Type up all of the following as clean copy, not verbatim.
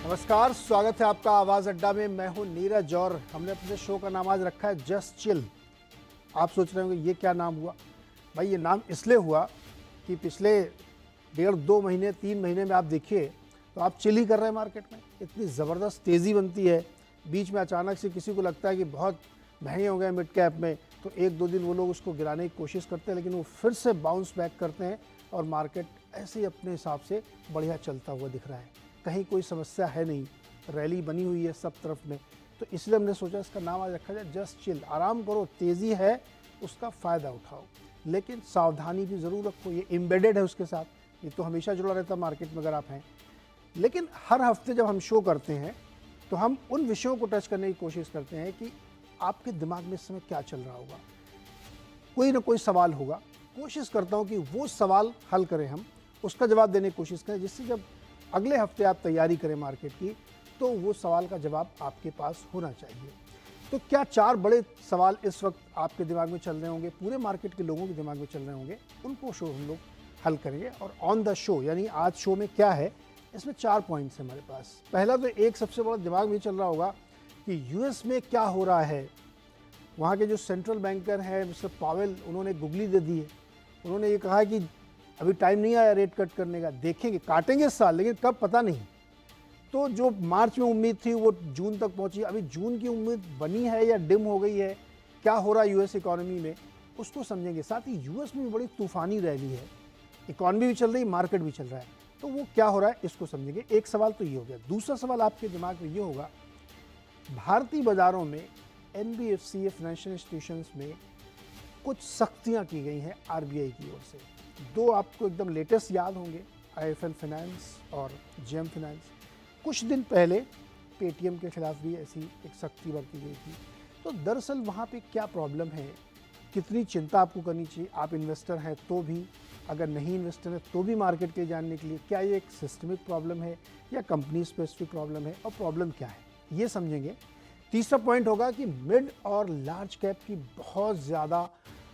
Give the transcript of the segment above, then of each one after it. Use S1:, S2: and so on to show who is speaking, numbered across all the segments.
S1: नमस्कार, स्वागत है आपका आवाज़ अड्डा में। मैं हूं नीरज और हमने अपने शो का नाम आज रखा है जस्ट चिल। आप सोच रहे होंगे ये क्या नाम हुआ। भाई ये नाम इसलिए हुआ कि पिछले 1.5-2 महीने 3 महीने में आप देखिए तो आप चिल ही कर रहे हैं मार्केट में। इतनी ज़बरदस्त तेज़ी बनती है, बीच में अचानक से किसी को लगता है कि बहुत महंगे हो गए मिड कैप में, तो 1-2 दिन वो लोग उसको गिराने की कोशिश करते हैं, लेकिन वो फिर से बाउंस बैक करते हैं और मार्केट ऐसे ही अपने हिसाब से बढ़िया चलता हुआ दिख रहा है। कहीं कोई समस्या है नहीं, रैली बनी हुई है सब तरफ में। तो इसलिए हमने सोचा इसका नाम आज रखा जाए जस्ट चिल। आराम करो, तेज़ी है उसका फ़ायदा उठाओ, लेकिन सावधानी भी ज़रूर रखो। ये एम्बेडेड है उसके साथ, ये तो हमेशा जुड़ा रहता है मार्केट में अगर आप हैं। लेकिन हर हफ्ते जब हम शो करते हैं तो हम उन विषयों को टच करने की कोशिश करते हैं कि आपके दिमाग में इस समय क्या चल रहा होगा। कोई ना कोई सवाल होगा, कोशिश करता हूँ कि वो सवाल हल करें, हम उसका जवाब देने की कोशिश करें, जिससे जब अगले हफ्ते आप तैयारी करें मार्केट की तो वो सवाल का जवाब आपके पास होना चाहिए। तो क्या 4 बड़े सवाल इस वक्त आपके दिमाग में चल रहे होंगे, पूरे मार्केट के लोगों के दिमाग में चल रहे होंगे, उनको शो हम लोग हल करेंगे। और ऑन द शो यानी आज शो में क्या है, इसमें 4 पॉइंट्स हैं हमारे पास। पहला तो एक सबसे बड़ा दिमाग में चल रहा होगा कि यूएस में क्या हो रहा है। वहाँ के जो सेंट्रल बैंकर हैं मिस्टर पावेल, उन्होंने गुगली दे दी है। उन्होंने ये कहा कि अभी टाइम नहीं आया रेट कट करने का, देखेंगे, काटेंगे इस साल, लेकिन कब पता नहीं। तो जो मार्च में उम्मीद थी वो जून तक पहुंची। अभी जून की उम्मीद बनी है या डिम हो गई है, क्या हो रहा है यूएस इकोनॉमी में, उसको समझेंगे। साथ ही यूएस में भी बड़ी तूफानी रैली है, इकोनॉमी भी चल रही, मार्केट भी चल रहा है, तो वो क्या हो रहा है इसको समझेंगे। एक सवाल तो ये हो गया। दूसरा सवाल आपके दिमाग में ये होगा, भारतीय बाजारों में एनबीएफसी फाइनेंशियल इंस्टीट्यूशंस में कुछ सख्तियां की गई हैं आरबीआई की ओर से। 2 आपको एकदम लेटेस्ट याद होंगे, आईएफएल फाइनेंस और जेएम फाइनेंस। कुछ दिन पहले पेटीएम के खिलाफ भी ऐसी एक सख्ती बरती गई थी। तो दरअसल वहाँ पे क्या प्रॉब्लम है, कितनी चिंता आपको करनी चाहिए, आप इन्वेस्टर हैं तो भी, अगर नहीं इन्वेस्टर हैं तो भी मार्केट के जानने के लिए, क्या ये एक सिस्टमिक प्रॉब्लम है या कंपनी स्पेसिफिक प्रॉब्लम है, और प्रॉब्लम क्या है ये समझेंगे। तीसरा पॉइंट होगा कि मिड और लार्ज कैप की बहुत ज़्यादा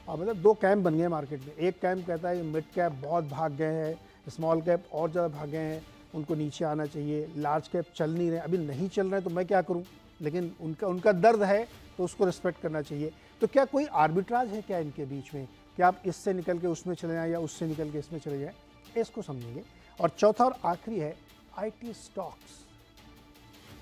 S1: मतलब 2 कैंप बन गए मार्केट में। एक कैंप कहता है कि मिड कैप बहुत भाग गए हैं, स्मॉल कैप और ज़्यादा भाग गए हैं, उनको नीचे आना चाहिए, लार्ज कैप चल नहीं रहे, अभी नहीं चल रहे हैं तो मैं क्या करूं। लेकिन उनका दर्द है तो उसको रिस्पेक्ट करना चाहिए। तो क्या कोई आर्बिट्राज है क्या इनके बीच में, कि आप इससे निकल के उसमें चले जाएँ या उससे निकल के इसमें चले जाएँ, इसको समझेंगे। और चौथा और आखिरी है IT स्टॉक्स,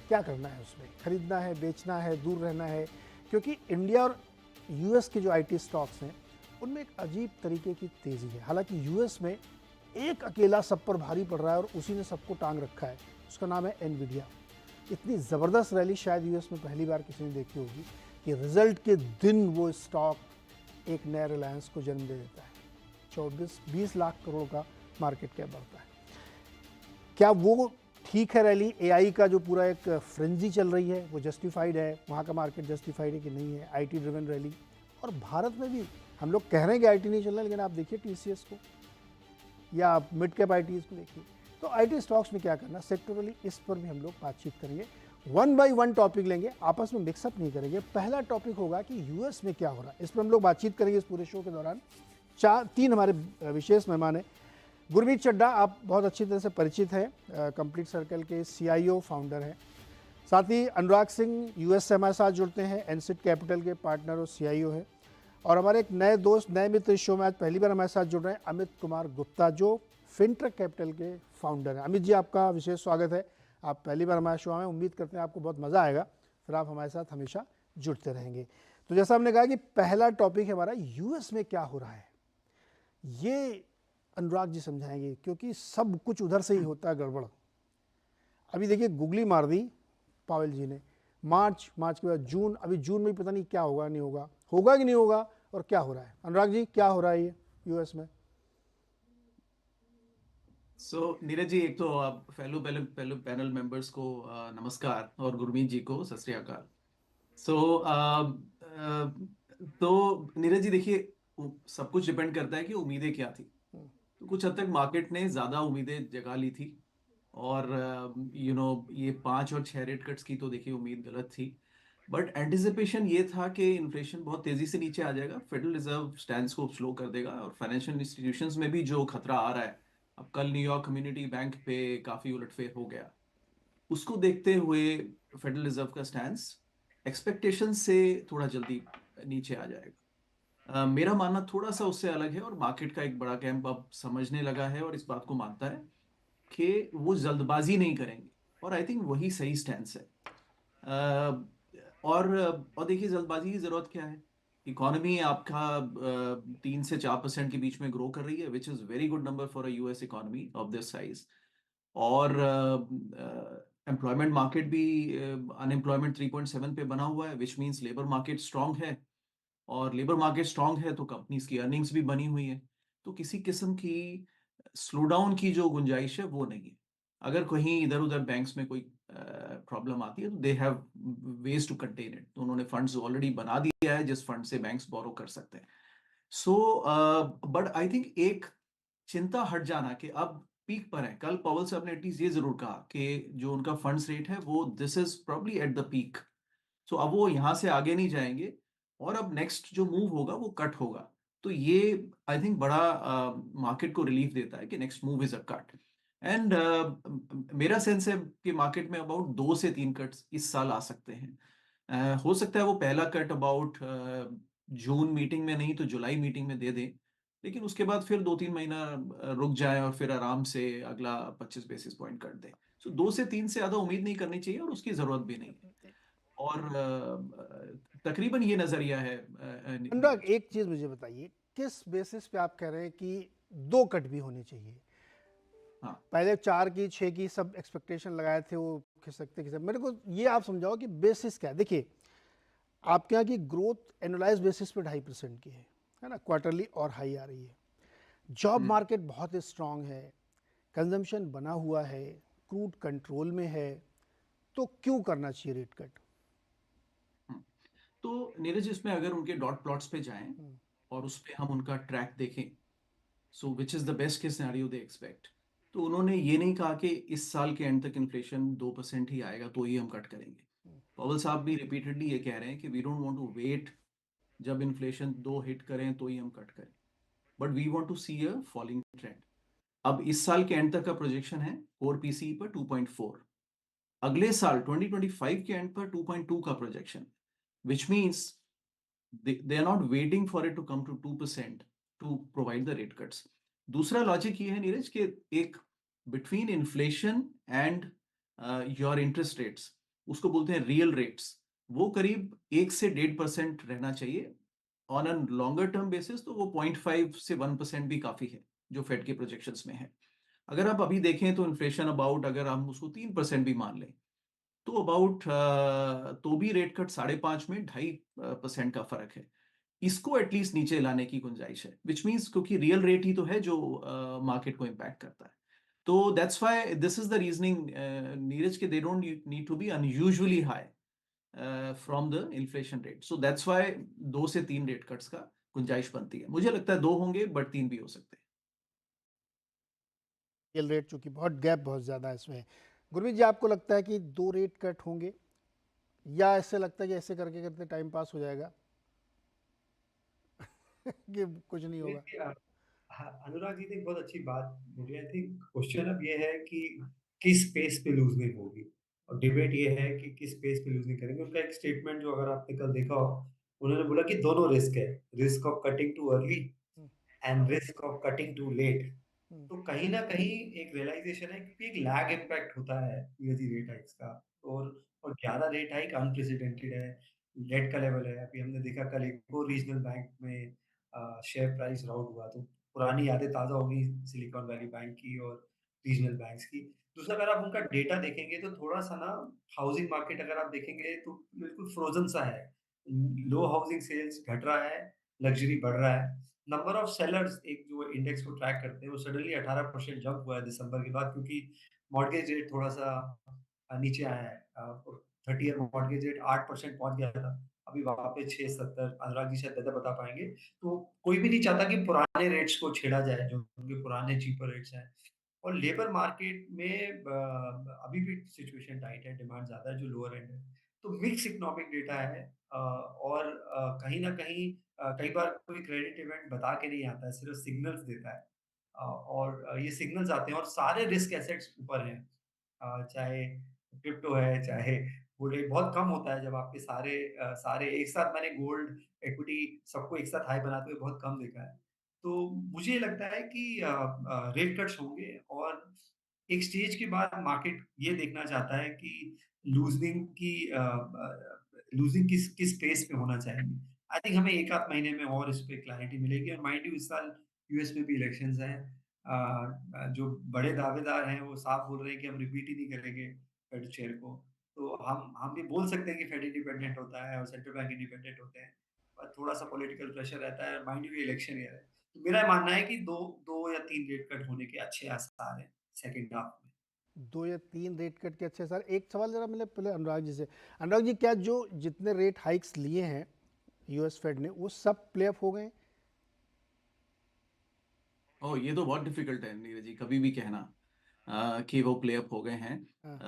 S1: क्या करना है उसमें, खरीदना है, बेचना है, दूर रहना है। क्योंकि इंडिया और यूएस के जो IT स्टॉक्स हैं उनमें एक अजीब तरीके की तेज़ी है। हालांकि यूएस में एक अकेला सब पर भारी पड़ रहा है और उसी ने सबको टांग रखा है, उसका नाम है एनवीडिया। इतनी ज़बरदस्त रैली शायद यूएस में पहली बार किसी ने देखी होगी कि रिजल्ट के दिन वो स्टॉक एक नए रिलायंस को जन्म दे देता है। 24-20 लाख करोड़ का मार्केट कैप बढ़ता है। क्या वो ठीक है रैली? एआई का जो पूरा एक फ्रेंजी चल रही है वो जस्टिफाइड है, वहाँ का मार्केट जस्टिफाइड है कि नहीं है? IT driven rally. और भारत में भी हम लोग कह रहे हैं कि आईटी नहीं चल रहा, लेकिन आप देखिए टीसीएस को या आप मिड कैप आईटीज को देखिए। तो आईटी स्टॉक्स में क्या करना सेक्टरली, इस पर भी हम लोग बातचीत करेंगे। 1 बाय 1 टॉपिक लेंगे, आपस में मिक्सअप नहीं करेंगे। पहला टॉपिक होगा कि यूएस में क्या हो रहा है, इस पर हम लोग बातचीत करेंगे इस पूरे शो के दौरान। 3 हमारे विशेष मेहमान हैं। गुरमीत चड्ढा, आप बहुत अच्छी तरह से परिचित हैं, कंप्लीट सर्कल के सीआईओ फाउंडर हैं। साथ ही अनुराग सिंह यूएस से हमारे साथ जुड़ते हैं, एनसिट कैपिटल के पार्टनर और सीआईओ हैं। और हमारे एक नए दोस्त, नए मित्र इस शो में आज पहली बार हमारे साथ जुड़ रहे हैं, अमित कुमार गुप्ता, जो फिनट्रक कैपिटल के फाउंडर हैं। अमित जी, आपका विशेष स्वागत है। आप पहली बार हमारे शो में, उम्मीद करते हैं आपको बहुत मज़ा आएगा, फिर आप हमारे साथ हमेशा जुड़ते रहेंगे। तो जैसा हमने कहा कि पहला टॉपिक है हमारा, यूएस में क्या हो रहा है, ये अनुराग जी समझाएंगे, क्योंकि सब कुछ उधर से ही होता है गड़बड़। अभी देखिए गुगली मार दी पावेल जी ने, मार्च के बाद जून, अभी जून में पता नहीं क्या होगा, नहीं होगा, होगा कि नहीं होगा, और क्या हो रहा है। अनुराग जी, क्या हो रहा है ये यूएस में?
S2: नीरज जी, एक तो आप फेलो पहले पहले पैनल मेंबर्स को नमस्कार, और गुरमीत जी को सत श्री अकाल। सो तो नीरज जी देखिए, सब कुछ डिपेंड करता है कि उम्मीदें क्या थी। तो कुछ हद तक मार्केट ने ज्यादा उम्मीदें जगा ली थी, और ये 5 और 6 रेट कट्स की तो देखिए उम्मीद गलत थी। बट एंटिसिपेशन ये था कि इन्फ्लेशन बहुत तेजी से नीचे आ जाएगा, फेडरल रिजर्व स्टैंड को स्लो कर देगा, और फाइनेंशियल इंस्टीट्यूशंस में भी जो खतरा आ रहा है, अब कल न्यूयॉर्क कम्युनिटी बैंक पे काफी उलटफेर हो गया। उसको देखते हुए फेडरल रिजर्व का स्टैंस एक्सपेक्टेशन से थोड़ा जल्दी नीचे आ जाएगा। मेरा मानना थोड़ा सा उससे अलग है, और मार्केट का एक बड़ा कैंप अब समझने लगा है और इस बात को मानता है कि वो जल्दबाजी नहीं करेंगे, और आई थिंक वही सही स्टैंस है। और देखिए, जल्दबाजी की जरूरत क्या है? इकोनॉमी आपका 3 से 4% के बीच में ग्रो कर रही है, which is very good number for a US economy of this size. और एम्प्लॉयमेंट मार्केट भी, अनएम्प्लॉयमेंट 3.7 पे बना हुआ है, which means labour market strong है। और लेबर मार्केट स्ट्रांग है तो कंपनीज की अर्निंग्स भी बनी हुई है। तो किसी किस्म की स्लो डाउन की जो गुंजाइश है वो नहीं है। अगर कहीं इधर उधर बैंक्स में कोई प्रॉब्लम आती है तो they have ways to contain it. तो उन्होंने फंड्स ऑलरेडी बना दिया है जिस फंड से बैंक्स बोरो कर सकते हैं। सो बट आई थिंक एक चिंता हट जाना कि अब पीक पर है। कल पॉवल साहब ने एटलीस्ट ये जरूर कहा कि जो उनका फंड्स रेट है वो this is probably at the peak. So अब वो यहां से आगे नहीं जाएंगे, और अब नेक्स्ट जो मूव होगा वो कट होगा। तो ये आई थिंक बड़ा मार्केट को रिलीफ देता है कि next move is a cut. And मेरा सेंस है कि मार्केट में अबाउट 2 से 3 कट्स इस साल आ सकते हैं। हो सकता है वो पहला कट अबाउट जून मीटिंग में नहीं तो जुलाई मीटिंग में दे दें, लेकिन उसके बाद फिर 2-3 महीना रुक जाए और फिर आराम से अगला 25 बेसिस पॉइंट कट दें। सो 2 से 3 से ज्यादा उम्मीद नहीं करनी चाहिए, और उसकी जरूरत भी नहीं है। और तकरीबन ये नजरिया है
S1: अनुराग,
S2: नीरज।
S1: एक चीज मुझे बताइए, किस बेसिस पे आप कह रहे हैं कि 2 कट भी होनी चाहिए?
S2: हाँ।
S1: पहले 4 की 6 की सब एक्सपेक्टेशन लगाए थे, वो खिसकते मेरे को ये आप समझाओ कि बेसिस क्या है। देखिए, आपके यहाँ की ग्रोथ एनुलाइज बेसिस पे 2.5% की है ना, क्वार्टरली और हाई आ रही है। जॉब
S2: हम्म।
S1: मार्केट बहुत स्ट्रांग है, कंजम्पशन बना हुआ है, क्रूड कंट्रोल में है, तो क्यों करना चाहिए रेट कट?
S2: हम्म। तो नीरज, इसमें अगर उनके डॉट प्लॉट्स पे जाएं और उस पे हम उनका ट्रैक देखें, so which is the best case scenario they expect. तो उन्होंने ये नहीं कहा कि इस साल के एंड तक इन्फ्लेशन 2% ही आएगा तो ही हम कट करेंगे। पवल साहब भी रिपीटेडली ये कह रहे हैं कि we don't want to wait जब इन्फ्लेशन 2 हिट करें तो ही हम कट करें, but we want to see a falling trend. अब इस साल के एंड तक का प्रोजेक्शन है कोर पीसीई पर 2.4, अगले साल 2025 के एंड पर 2.2 का projection, which means they are not waiting for it to come to 2% to provide the rate cuts. दूसरा लॉजिक ये है नीरज कि एक between inflation and your interest rates, उसको बोलते हैं रियल रेट्स, वो करीब 1 से 1.5% रहना चाहिए। On a longer term basis तो वो 0.5 से 1% भी काफी है जो फेड के प्रोजेक्शंस में है। अगर आप अभी देखें तो इन्फ्लेशन अबाउट, अगर हम उसको 3% भी मान लें, तो अबाउट तो भी रेट कट 5.5 में 2.5% का फर्क है। इसको एटलीस्ट नीचे लाने की गुंजाइश है, विच मीन्स क्योंकि रियल रेट ही तो है जो मार्केट को इम्पैक्ट करता है। तो that's why this is the reasoning Neeraj के they don't need to be unusually high from the inflation rate. So that's why 2 से 3 रेट कट्स का गुंजाइश बनती है। मुझे लगता है 2 होंगे बट 3 भी हो सकते हैं।
S1: रियल रेट चूंकि बहुत गैप बहुत ज़्यादा है इसमें। गुरमीत जी, आपको लगता है कि 2 रेट कट होंगे, या ऐसे लगता है कि ऐसे करके करते टाइम पास हो जाएगा कि कुछ नहीं होगा?
S3: देखिए, हाँ, अनुराग जी ने एक बहुत अच्छी बात बोली। आई थिंक क्वेश्चन अब ये है कि किस स्पेस पे लूजनिंग होगी, और डिबेट ये है कि किस स्पेस पे लूजनिंग करेंगे। उनका एक स्टेटमेंट जो अगर आपने कल देखा हो, उन्होंने बोला कि दोनों रिस्क है, risk of cutting too early
S1: hmm,
S3: and risk of cutting too late.
S1: Hmm,
S3: तो कहीं ना कहीं एक रियलाइजेशन है, क्योंकि एक लैग इम्पैक्ट होता है यूएसडी रेट हाइक्स का। और और 11 रेट हाइक अनप्रेसिडेंटेड है, लेट का लेवल है। अभी हमने देखा कल एक और रीजनल बैंक में शेयर प्राइस राउंड हुआ, तो पुरानी यादें ताज़ा हो गई सिलिकॉन वैली बैंक की और रीजनल बैंक्स की। दूसरा, अगर आप उनका डेटा देखेंगे तो थोड़ा सा ना, हाउसिंग मार्केट अगर आप देखेंगे तो बिल्कुल फ्रोजन सा है। लो हाउसिंग सेल्स घट रहा है, लग्जरी बढ़ रहा है। नंबर ऑफ सेलर्स, एक जो इंडेक्स को ट्रैक करते हैं, वो सडनली 18% जंप हुआ है दिसंबर के बाद, क्योंकि मॉर्गेज रेट थोड़ा सा नीचे आया है। 30 ईयर मॉर्गेज रेट 8% पहुंच गया था, अभी वापस 6.70। अनुराग जी शायद ज्यादा बता पाएंगे। तो कोई भी नहीं चाहता कि पुराने रेट्स को छेड़ा जाए, जो उनके पुराने चीपर रेट्स हैं। और लेबर मार्केट में अभी भी सिचुएशन टाइट है, डिमांड ज्यादा है जो लोअर एंड है। तो मिक्स इकोनॉमिक डेटा है। और कहीं ना कहीं कई बार कोई क्रेडिट इवेंट बता के नहीं आता है, सिर्फ सिग्नल्स देता है। और ये सिग्नल्स आते हैं और सारे रिस्क एसेट्स ऊपर हैं। चाहे क्रिप्टो है, चाहे गोल्ड है, बहुत कम होता है जब आपके सारे एक साथ मैंने गोल्ड, इक्विटी सबको एक साथ हाई बनाते हुए बहुत कम देखा है। तो मुझे लगता है कि रेट कट्स होंगे और एक स्टेज के बाद मार्केट ये देखना चाहता है कि लूजिंग किस पेस पे होना चाहिए। आई थिंक हमें 1 आध महीने में और इस पे क्लैरिटी मिलेगी और माइंड यू इस साल यूएस में भी इलेक्शंस हैं। जो बड़े दावेदार हैं वो साफ बोल रहे हैं कि हम रिपीट ही नहीं करेंगे फेड चेयर को। तो हम भी बोल सकते हैं कि फेड इंडिपेंडेंट होता है और सेंट्रल बैंक इंडिपेंडेंट होते हैं। पर थोड़ा-सा पॉलिटिकल प्रेशर रहता है और माइंड यू ये इलेक्शन ईयर है। तो मेरा मानना है कि 2 या 3 रेट कट होने के अच्छे आसार हैं सेकंड हाफ में।
S1: 2 या 3 रेट कट के अच्छे सर। एक सवाल ज़रा मतलब पहले अनुराग जी से। अनुराग जी, क्या जो जितने रेट हाइक्स लिए हैं यूएस फेड ने, वो सब प्ले ऑफ हो गए?
S2: ओह, ये तो बहुत डिफिकल्ट है नीरज जी, कभी भी कहना कि वो प्ले अप हो गए हैं।
S1: हाँ।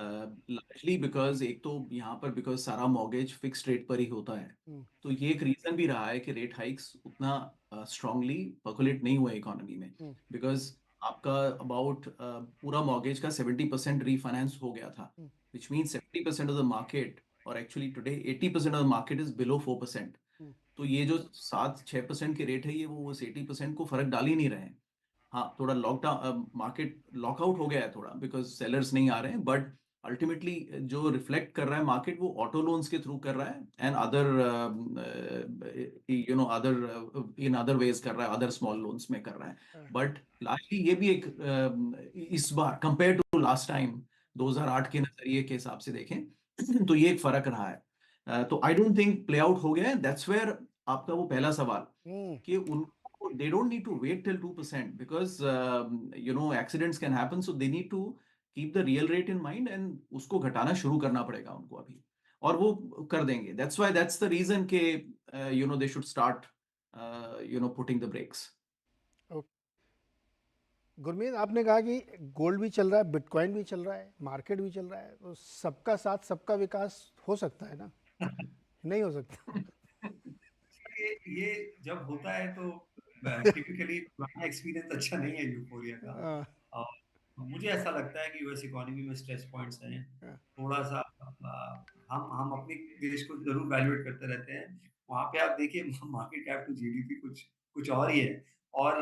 S2: लार्जली बिकॉज एक तो यहाँ पर बिकॉज सारा मॉर्गेज फिक्स्ड रेट पर ही होता है,
S1: हम्म,
S2: तो ये एक रीजन भी रहा है कि रेट हाइक्स उतना स्ट्रांगली पर्कुलेट नहीं हुआ इकोनॉमी में।
S1: हम्म,
S2: बिकॉज आपका अबाउट पूरा मॉर्गेज का 70% रीफाइनेंस हो गया था,
S1: hmm,
S2: which mean 70% of the market, और actually today 80% of the market is below 4%।
S1: Hmm,
S2: तो ये जो 7-6% के रेट है, ये वो उस 80% को फर्क डाल ही नहीं रहे हैं। हाँ, थोड़ा लॉकडाउन मार्केट लॉकआउट हो गया है थोड़ा, बिकॉज सेलर्स नहीं आ रहे हैं, बट अल्टीमेटली जो रिफ्लेक्ट कर रहा है मार्केट वो ऑटो लोन्स के थ्रू कर रहा है, and other other in other ways कर रहा है, अदर स्मॉल लोन्स में कर रहा है।
S1: हाँ।
S2: बट लास्टली ये भी एक इस बार कंपेयर टू लास्ट टाइम 2008 के नजरिए के हिसाब से देखें तो ये एक फर्क रहा है। तो I don't think play out हो गया है। दैट्स वेयर आपका वो पहला सवाल
S1: हम्म।
S2: कि उनको they don't need to wait till 2% because accidents can happen, so they need to keep the real rate in mind and उसको घटाना शुरू करना पड़ेगा उनको अभी, और वो कर देंगे। that's the reason कि they should start putting the brakes.
S1: Gurmeet, आपने कहा कि गोल्ड भी चल रहा है, बिटकॉइन भी चल रहा है, मार्केट भी चल रहा है, तो सबका साथ सबका विकास हो सकता है ना? नहीं हो सकता?
S3: ये जब होता है तो टिपिकली पुराना एक्सपीरियंस अच्छा नहीं है यूफोरिया का।
S1: हाँ,
S3: और मुझे ऐसा लगता है कि यूएस इकोनॉमी में स्ट्रेस पॉइंट्स हैं।
S1: हाँ,
S3: थोड़ा-सा हम अपने देश को ज़रूर वैल्यूएट करते रहते हैं। वहाँ पे आप देखिए मार्केट कैप टू जीडीपी कुछ कुछ और ही है और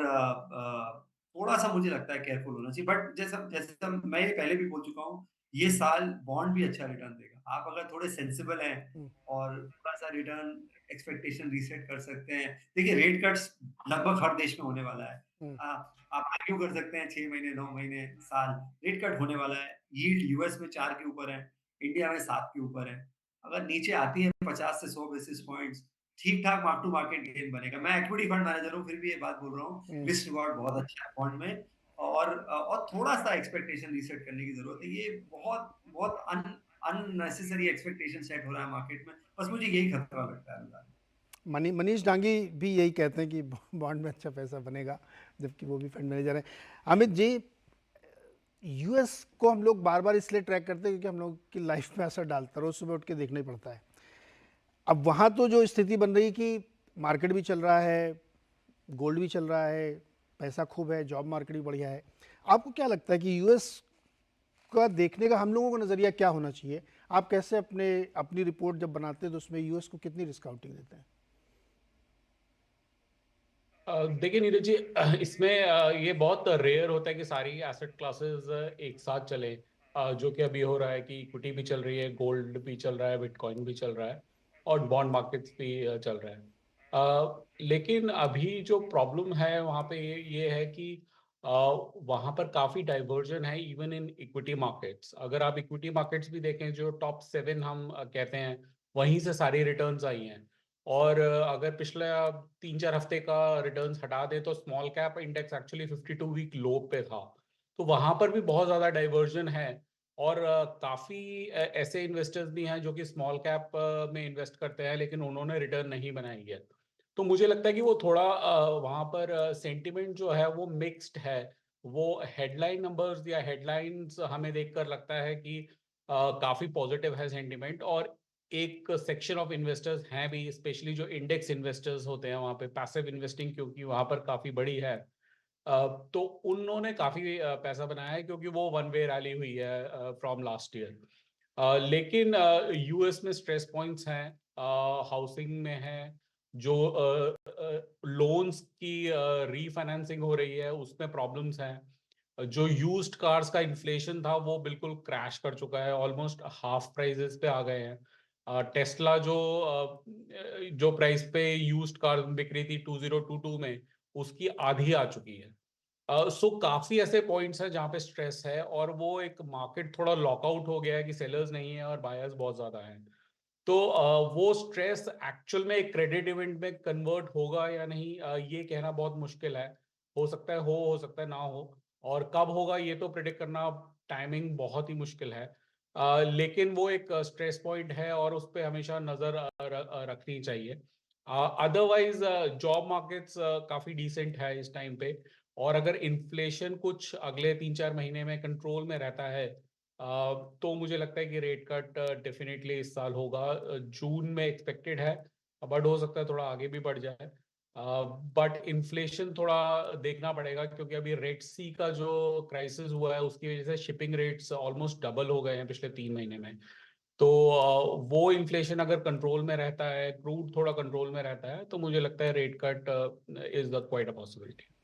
S3: थोड़ा-सा मुझे लगता है केयरफुल होना चाहिए। बट जैसा जैसा मैं ये पहले भी बोल चुका हूँ, ये साल बॉन्ड भी अच्छा रिटर्न देगा। आप अगर थोड़े सेंसिबल हैं
S1: हम्म,
S3: और थोड़ा-सा रिटर्न एक्सपेक्टेशन रीसेट कर सकते हैं। देखिए रेट कट्स लगभग हर देश में होने वाला है।
S1: हम्म,
S3: आप आर्ग्यू कर सकते हैं 6 महीने, 9 महीने, साल, रेट कट होने वाला है। यील्ड यूएस में 4 के ऊपर है, इंडिया में 7 के ऊपर है। अगर नीचे आती है 50 से 100 बेसिस पॉइंट्स, ठीक-ठाक मार्क टू मार्केट गेन बनेगा। मैं इक्विटी फंड मैनेजर हूँ, फिर भी ये बात बोल रहा हूँ,
S1: हम्म।
S3: रिस्क रिवॉर्ड बहुत अच्छा है बॉन्ड में और थोड़ा-सा एक्सपेक्टेशन रीसेट करने की ज़रूरत है। ये बहुत बहुत अननेसेसरी एक्सपेक्टेशन सेट हो रहा है मार्केट में। बस मुझे यही खतरा लगता है फिलहाल।
S1: मनीष डांगी भी यही कहते हैं कि बॉन्ड में अच्छा पैसा बनेगा, जबकि वो भी फंड मैनेजर हैं। अमित जी, यूएस को हम लोग बार बार इसलिए ट्रैक करते हैं क्योंकि हम लोग की लाइफ में असर डालता है, रोज सुबह उठ के देखना ही पड़ता है। अब वहाँ तो जो स्थिति बन रही है कि मार्केट भी चल रहा है, गोल्ड भी चल रहा है, पैसा खूब है, जॉब मार्केट भी बढ़िया है। आपको क्या लगता है कि यूएस का देखने का हम लोगों का नज़रिया क्या होना चाहिए? आप कैसे अपनी रिपोर्ट जब बनाते हैं तो उसमें यूएस को कितनी रिस्क आउटिंग देते हैं?
S4: देखिए नीरज जी, इसमें ये बहुत रेयर होता है कि सारी एसेट क्लासेस एक साथ चले, जो कि अभी हो रहा है कि इक्विटी भी चल रही है, गोल्ड भी चल रहा है, बिटकॉइन भी चल रहा है और बॉन्ड मार्केट्स भी चल रहे हैं। लेकिन अभी जो प्रॉब्लम है वहाँ पे ये है कि वहाँ पर काफ़ी डाइवर्जन है इवन इन इक्विटी मार्केट्स। अगर आप इक्विटी मार्केट्स भी देखें, जो टॉप 7 हम कहते हैं, वहीं से सारी रिटर्न्स आई हैं। और अगर पिछले 3-4 हफ्ते का रिटर्न्स हटा दें तो small cap index actually 52 week low पे था। तो वहां पर भी बहुत ज्यादा डाइवर्जन है और काफी ऐसे इन्वेस्टर्स भी हैं जो कि स्मॉल कैप में इन्वेस्ट करते हैं लेकिन उन्होंने रिटर्न नहीं बनाई है। तो मुझे लगता है कि वो थोड़ा वहां पर सेंटिमेंट जो है वो मिक्स्ड है। वो हेडलाइन नंबर्स या हेडलाइंस हमें देखकर लगता है कि काफी पॉजिटिव है सेंटिमेंट, और एक सेक्शन ऑफ इन्वेस्टर्स हैं भी, स्पेशली जो इंडेक्स इन्वेस्टर्स होते हैं वहाँ पे पैसिव इन्वेस्टिंग क्योंकि वहाँ पर काफ़ी बड़ी है, तो उन्होंने काफ़ी पैसा बनाया है क्योंकि वो वन वे रैली हुई है फ्रॉम लास्ट ईयर। लेकिन यूएस में स्ट्रेस पॉइंट्स हैं, हाउसिंग में है, जो लोन्स की रीफाइनेंसिंग हो रही है उसमें प्रॉब्लम्स हैं, जो यूज्ड कार्स का इन्फ्लेशन था वो बिल्कुल क्रैश कर चुका है, ऑलमोस्ट हाफ प्राइसेस पे आ गए हैं। टेस्ला जो प्राइस पे यूज्ड कार बिक रही थी 2022 में, उसकी आधी आ चुकी है। सो काफी ऐसे पॉइंट्स हैं जहाँ पे स्ट्रेस है, और वो एक मार्केट थोड़ा लॉकआउट हो गया है कि सेलर्स नहीं है और बायर्स बहुत ज्यादा हैं। तो वो स्ट्रेस एक्चुअल में एक क्रेडिट इवेंट में कन्वर्ट होगा या नहीं, ये कहना बहुत मुश्किल है। हो सकता है हो सकता है ना हो, और कब होगा ये तो प्रिडिक्ट करना, टाइमिंग बहुत ही मुश्किल है। लेकिन वो एक स्ट्रेस पॉइंट है और उस पर हमेशा नजर रखनी चाहिए। अदरवाइज जॉब मार्केट्स काफी डिसेंट है इस टाइम पे, और अगर इन्फ्लेशन कुछ अगले 3-4 महीने में कंट्रोल में रहता है, तो मुझे लगता है कि रेट कट डेफिनेटली इस साल होगा। जून में एक्सपेक्टेड है, बट हो सकता है थोड़ा आगे भी बढ़ जाए। बट इन्फ्लेशन थोड़ा देखना पड़ेगा, क्योंकि अभी रेड सी का जो क्राइसिस हुआ है उसकी वजह से शिपिंग रेट्स ऑलमोस्ट डबल हो गए हैं पिछले 3 महीने में। तो वो इन्फ्लेशन अगर कंट्रोल में रहता है, क्रूड थोड़ा कंट्रोल में रहता है, तो मुझे लगता है rate cut is the quite a possibility.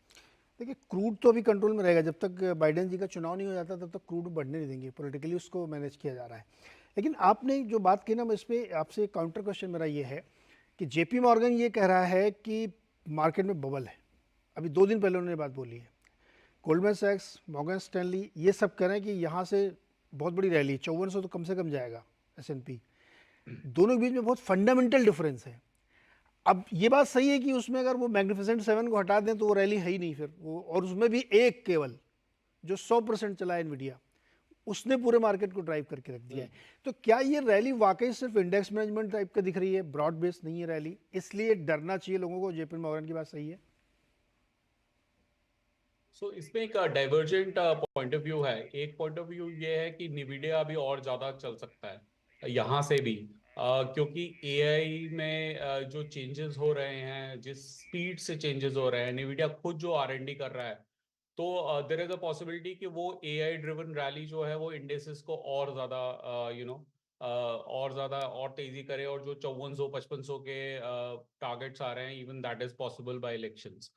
S1: देखिए, क्रूड तो अभी कंट्रोल में रहेगा, जब तक बाइडेन जी का चुनाव नहीं हो जाता तब तक क्रूड बढ़ने नहीं देंगे, पॉलिटिकली उसको मैनेज किया जा रहा है। लेकिन आपने जो बात की ना, इस पर आपसे काउंटर क्वेश्चन मेरा ये है कि जेपी मॉर्गन ये कह रहा है कि मार्केट में बबल है। अभी 2 दिन पहले उन्होंने बात बोली है। गोल्डमैन सैक्स, मॉर्गन स्टैनली ये सब कह रहे हैं कि यहाँ से बहुत बड़ी रैली 5400 तो कम से कम जाएगा S&P। दोनों के बीच में बहुत फंडामेंटल डिफरेंस है। अब ये बात सही है कि उसमें अगर वो मैग्निफिसेंट 7 को हटा दें तो वो रैली है ही नहीं फिर वो, और उसमें भी एक केवल जो 100% चला इन्विडिया, उसने पूरे मार्केट को ड्राइव करके रख दिया है। तो क्या ये रैली वाकई सिर्फ इंडेक्स मैनेजमेंट टाइप का दिख रही है, ब्रॉड बेस नहीं है रैली, इसलिए डरना चाहिए लोगों को? जेपी मॉर्गन की बात सही है?
S4: इसमें एक डाइवर्जेंट पॉइंट ऑफ व्यू है। एक पॉइंट ऑफ व्यू ये है कि निविडिया अभी और ज्यादा चल सकता है यहाँ से भी, क्योंकि एआई में जो चेंजेस हो रहे हैं, जिस स्पीड से चेंजेस हो रहे हैं, निविडिया खुद जो R&D कर रहा है, तो देयर इज अ पॉसिबिलिटी कि वो एआई ड्रिवन रैली जो है वो इंडेक्सेस को और ज्यादा और ज्यादा और तेजी करे, और जो 5400-5500 के टारगेट्स आ रहे हैं, even that is possible by elections.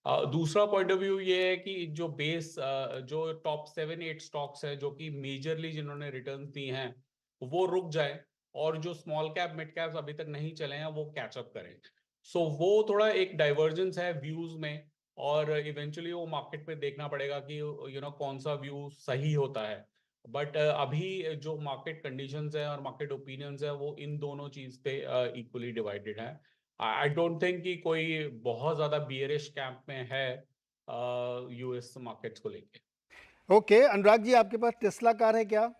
S4: दूसरा पॉइंट ऑफ व्यू ये है कि जो जो टॉप 7-8 स्टॉक्स है जो कि मेजरली जिन्होंने रिटर्न दी हैं, वो रुक जाए, और जो स्मॉल कैप मिड कैप्स अभी तक नहीं चले हैं वो कैचअप करें। वो थोड़ा एक डाइवर्जेंस है व्यूज में, और इवेंचुअली वो मार्केट पे देखना पड़ेगा कि कौन सा व्यू सही होता है। बट अभी जो मार्केट कंडीशंस है और मार्केट ओपिनियंस है वो इन दोनों चीज पे इक्वली डिवाइडेड है। आई डोंट थिंक कि कोई बहुत ज्यादा बियरिश कैंप में है यूएस मार्केट्स को लेके।
S1: ओके, अनुराग जी, आपके पास टेस्ला कार है क्या,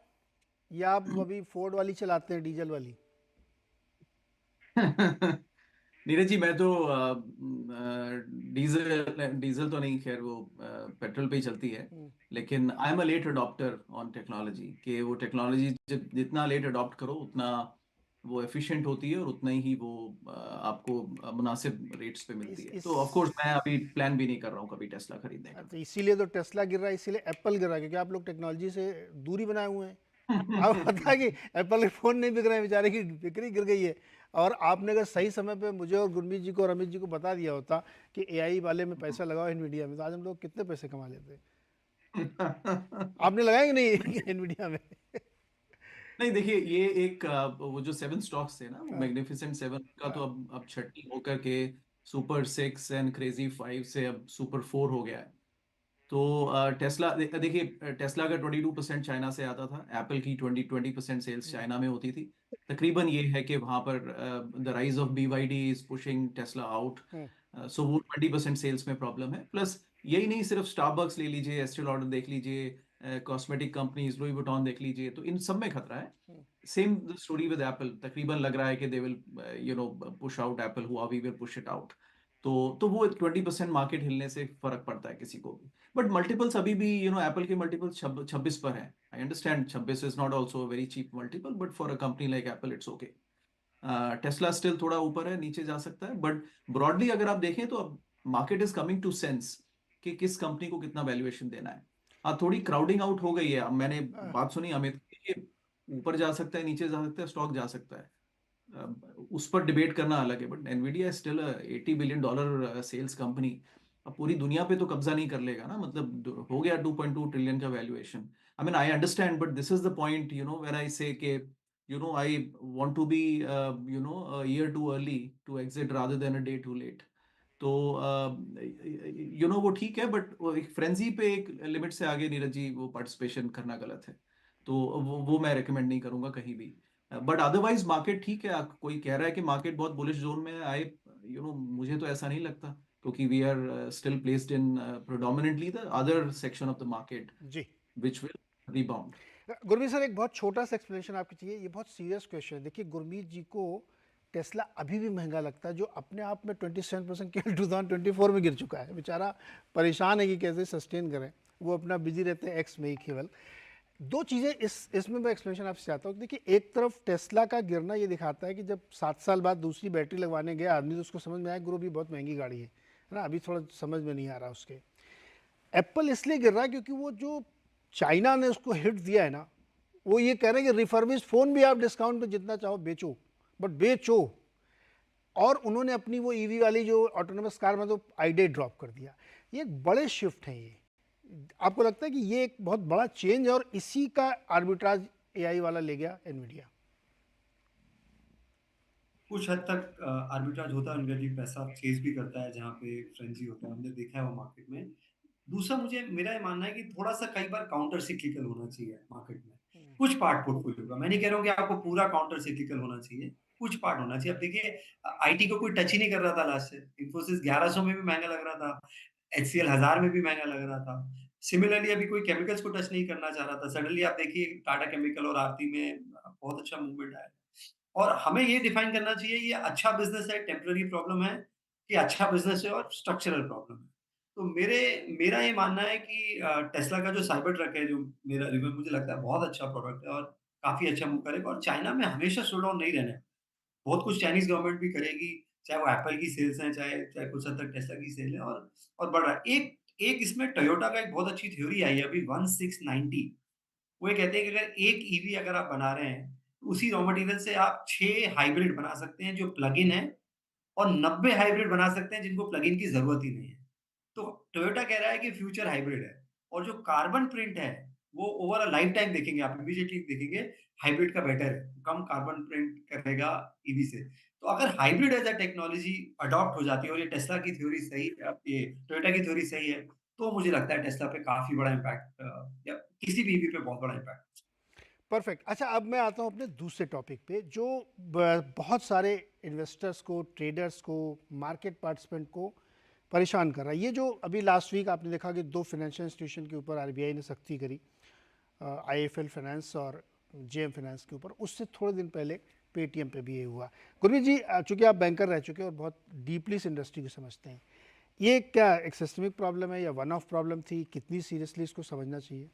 S1: या आप अभी फोर्ड वाली चलाते हैं, डीजल वाली?
S2: नीरज जी, मैं तो डीजल डीजल तो नहीं, खैर वो पेट्रोल पे ही चलती है। लेकिन I am a late adopter on technology, कि वो टेक्नोलॉजी जितना लेट अडॉप्ट करो उतना वो एफिशिएंट होती है और उतना ही वो आपको मुनासिब रेट्स पे मिलती है।
S1: इस
S2: तो ऑफ कोर्स मैं अभी प्लान भी नहीं कर रहा हूँ कभी टेस्ला खरीदने का।
S1: अच्छा, इसीलिए तो टेस्ला गिर रहा है, इसीलिए एप्पल गिर रहा है, क्योंकि आप लोग टेक्नोलॉजी से दूरी बनाए हुए हैं। आप पता है कि एप्पल के फ़ोन नहीं बिक रहे हैं, बेचारे की बिक्री गिर गई है। और आपने अगर सही समय पे मुझे और गुरमीत जी को और अमित जी को बता दिया होता कि एआई वाले में पैसा लगाओ इन्विडिया में, तो आज हम लोग कितने पैसे कमा लेते। आपने लगाया कि नहीं इन्विडिया में?
S2: नहीं, देखिए, ये एक वो जो 7 स्टॉक्स थे ना, वो
S1: हाँ,
S2: मैग्निफिसेंट 7 का तो
S1: हाँ।
S2: अब छटनी होकर के सुपर 6 एंड क्रेजी 5 से अब सुपर 4 हो गया है। तो टेस्ला देखिए, टेस्ला का 22% चाइना से आता था, एप्पल की 20% सेल्स चाइना में होती थी। तकरीबन ये है कि वहां पर the rise of BYD is pushing Tesla out. So वो 20% सेल्स में प्रॉब्लम है। प्लस यही नहीं, सिर्फ स्टारबक्स ले लीजिए, एस्टे लॉडर देख लीजिए, कॉस्मेटिक कंपनीज लुई वुइटन देख लीजिए, तो इन सब में खतरा है। सेम स्टोरी विद एप्पल, तकरीबन लग रहा है कि they will push out Apple, Huawei will push it out. तो वो 20% मार्केट हिलने से फर्क पड़ता है किसी को भी। बट मल्टीपल्स अभी भी एप्पल के मल्टीपल्स 26 पर है। I understand 26 is not also very cheap multiple, but for a company like Apple it's okay. Tesla still थोड़ा ऊपर है, नीचे जा सकता है, बट ब्रॉडली अगर आप देखें तो अब market is coming to sense कि किस कंपनी को कितना वैल्यूएशन देना है। हाँ, थोड़ी क्राउडिंग आउट हो गई है। अब मैंने बात सुनी अमित की, ऊपर जा सकता है, नीचे जा सकता है, स्टॉक जा सकता है। उस पर डिबेट करना अलग है, but Nvidia is still $80 billion sales company. अब पूरी दुनिया पे तो कब्जा नहीं कर लेगा ना, मतलब हो गया 2.2 ट्रिलियन का valuation. I mean I understand, but this is the point, when I say के I want to be a year too early to exit rather than a day too late. तो वो ठीक है, बट एक frenzy पे एक limit से आगे नीरज जी वो पार्टिसिपेशन करना गलत है। तो वो मैं रेकमेंड नहीं करूंगा कहीं भी। बट अदरवाइज मार्केट ठीक है। कोई कह रहा है कि मार्केट बहुत बुलिश जोन में आए, मुझे तो ऐसा नहीं लगता, क्योंकि we are still placed in predominantly the other section of the market
S1: जी।
S2: Which will rebound.
S1: Gurmeet sir, एक बहुत छोटा सा एक्सप्लेनेशन आपकी चाहिए, ये बहुत सीरियस क्वेश्चन है। देखिए, गुरमीत जी को टेस्ला अभी भी महंगा लगता है, जो अपने आप में 27% केवल 2024 में गिर चुका है। बेचारा परेशान है कि कैसे सस्टेन करें, वो अपना बिजी रहते हैं एक्स में ही केवल। दो चीज़ें इसमें मैं एक्सप्लेनेशन आपसे चाहता हूँ। देखिए, एक तरफ टेस्ला का गिरना ये दिखाता है कि जब 7 साल बाद दूसरी बैटरी लगवाने गया आदमी, तो उसको समझ में आया गुरु भी बहुत महंगी गाड़ी है ना, अभी थोड़ा समझ में नहीं आ रहा उसके। एप्पल इसलिए गिर रहा है क्योंकि वो जो चाइना ने उसको हिट दिया है ना, वो ये कह रहे हैं कि रिफर्बिश फ़ोन भी आप डिस्काउंट पे जितना चाहो बेचो, बट बेचो। और उन्होंने अपनी वो ईवी वाली जो ऑटोनोमस कार में तो आईडे ड्रॉप कर दिया। ये एक बड़े शिफ्ट हैं ये। आपको लगता है कि ये एक बहुत बड़ा चेंज है और इसी का आर्बिट्राज एआई वाला ले गया एनवीडिया?
S3: कुछ हद तक आर्बिट्राज होता है, उनका जी पैसा चेज भी करता है जहाँ पे फ्रेंजी होता है, हमने देखा है वो मार्केट में। दूसरा, मुझे मेरा ये मानना है कि थोड़ा-सा कई बार काउंटर सिक्लिकल होना चाहिए मार्केट में। कुछ पार्ट पोर्टफोलियो का, मैं नहीं कह रहा हूँ कि आपको पूरा काउंटर सिक्लिकल होना चाहिए, कुछ पार्ट होना चाहिए। अब देखिए आईटी को कोई टच ही नहीं कर रहा था लास्ट से। इन्फोसिस 1100 में भी महँगा लग रहा था, एचसीएल 1000 में भी महँगा लग रहा था। सिमिलरली अभी कोई केमिकल्स को टच नहीं करना चाह रहा था। सडनली आप देखिए टाटा केमिकल और आरती में बहुत अच्छा मूवमेंट आया। और हमें ये डिफाइन करना चाहिए ये अच्छा बिज़नेस है, टेम्परेरी प्रॉब्लम है, कि अच्छा बिज़नेस है और स्ट्रक्चरल प्रॉब्लम है। तो मेरा ये मानना है कि टेस्ला का जो साइबर ट्रक है, जो मेरा रिव्यू मुझे लगता है बहुत अच्छा प्रोडक्ट है और काफ़ी अच्छा मूव करेगा और चाइना में हमेशा स्लो डाउन नहीं रहना है। बहुत कुछ चाइनीज़ गवर्नमेंट भी करेगी, चाहे वो एप्पल की सेल्स हैं, चाहे चाहे कुछ हद तक टेस्ला की सेल है और बढ़ रहा है। एक एक इसमें टोयोटा का एक बहुत अच्छी थ्योरी आई है अभी 1690। वो ये कहते हैं कि अगर एक ईवी अगर आप बना रहे हैं, तो उसी रॉ मटेरियल से आप 6 हाइब्रिड बना सकते हैं जो प्लग इन है और 90 हाइब्रिड बना सकते हैं जिनको प्लग इन की ज़रूरत ही नहीं है। तो टोयोटा कह रहा है कि फ्यूचर हाइब्रिड है और जो कार्बन प्रिंट है, वो ओवर अ लाइफ टाइम देखेंगे आप इमीडिएटली देखेंगे हाइब्रिड का बेटर है, कम कार्बन प्रिंट करेगा ईवी से। तो अगर hybrid as a technology adopt हो जाती है और ये टेस्ला की थ्योरी सही ये टोयोटा की थ्योरी सही है, तो मुझे लगता है टेस्ला पे काफ़ी बड़ा इम्पैक्ट या किसी भी ईवी पे बहुत बड़ा इम्पैक्ट।
S1: परफेक्ट। अच्छा, अब मैं आता हूँ अपने दूसरे टॉपिक पे, जो बहुत सारे इन्वेस्टर्स को, ट्रेडर्स को, मार्केट पार्टिसिपेंट को परेशान कर रहा है। ये जो अभी लास्ट वीक आपने देखा कि दो फाइनेंशियल इंस्टीट्यूशन के ऊपर आरबीआई ने सख्ती करी, आईएफएल फाइनेंस और जेएम फाइनेंस के ऊपर। उससे थोड़े दिन पहले पेटीएम पे भी ये हुआ। गुरमीत जी, चूंकि आप बैंकर रह चुके हैं और बहुत डीपली इस इंडस्ट्री को समझते हैं, ये क्या एक सिस्टमिक प्रॉब्लम है या वन ऑफ प्रॉब्लम थी? कितनी सीरियसली इसको समझना चाहिए?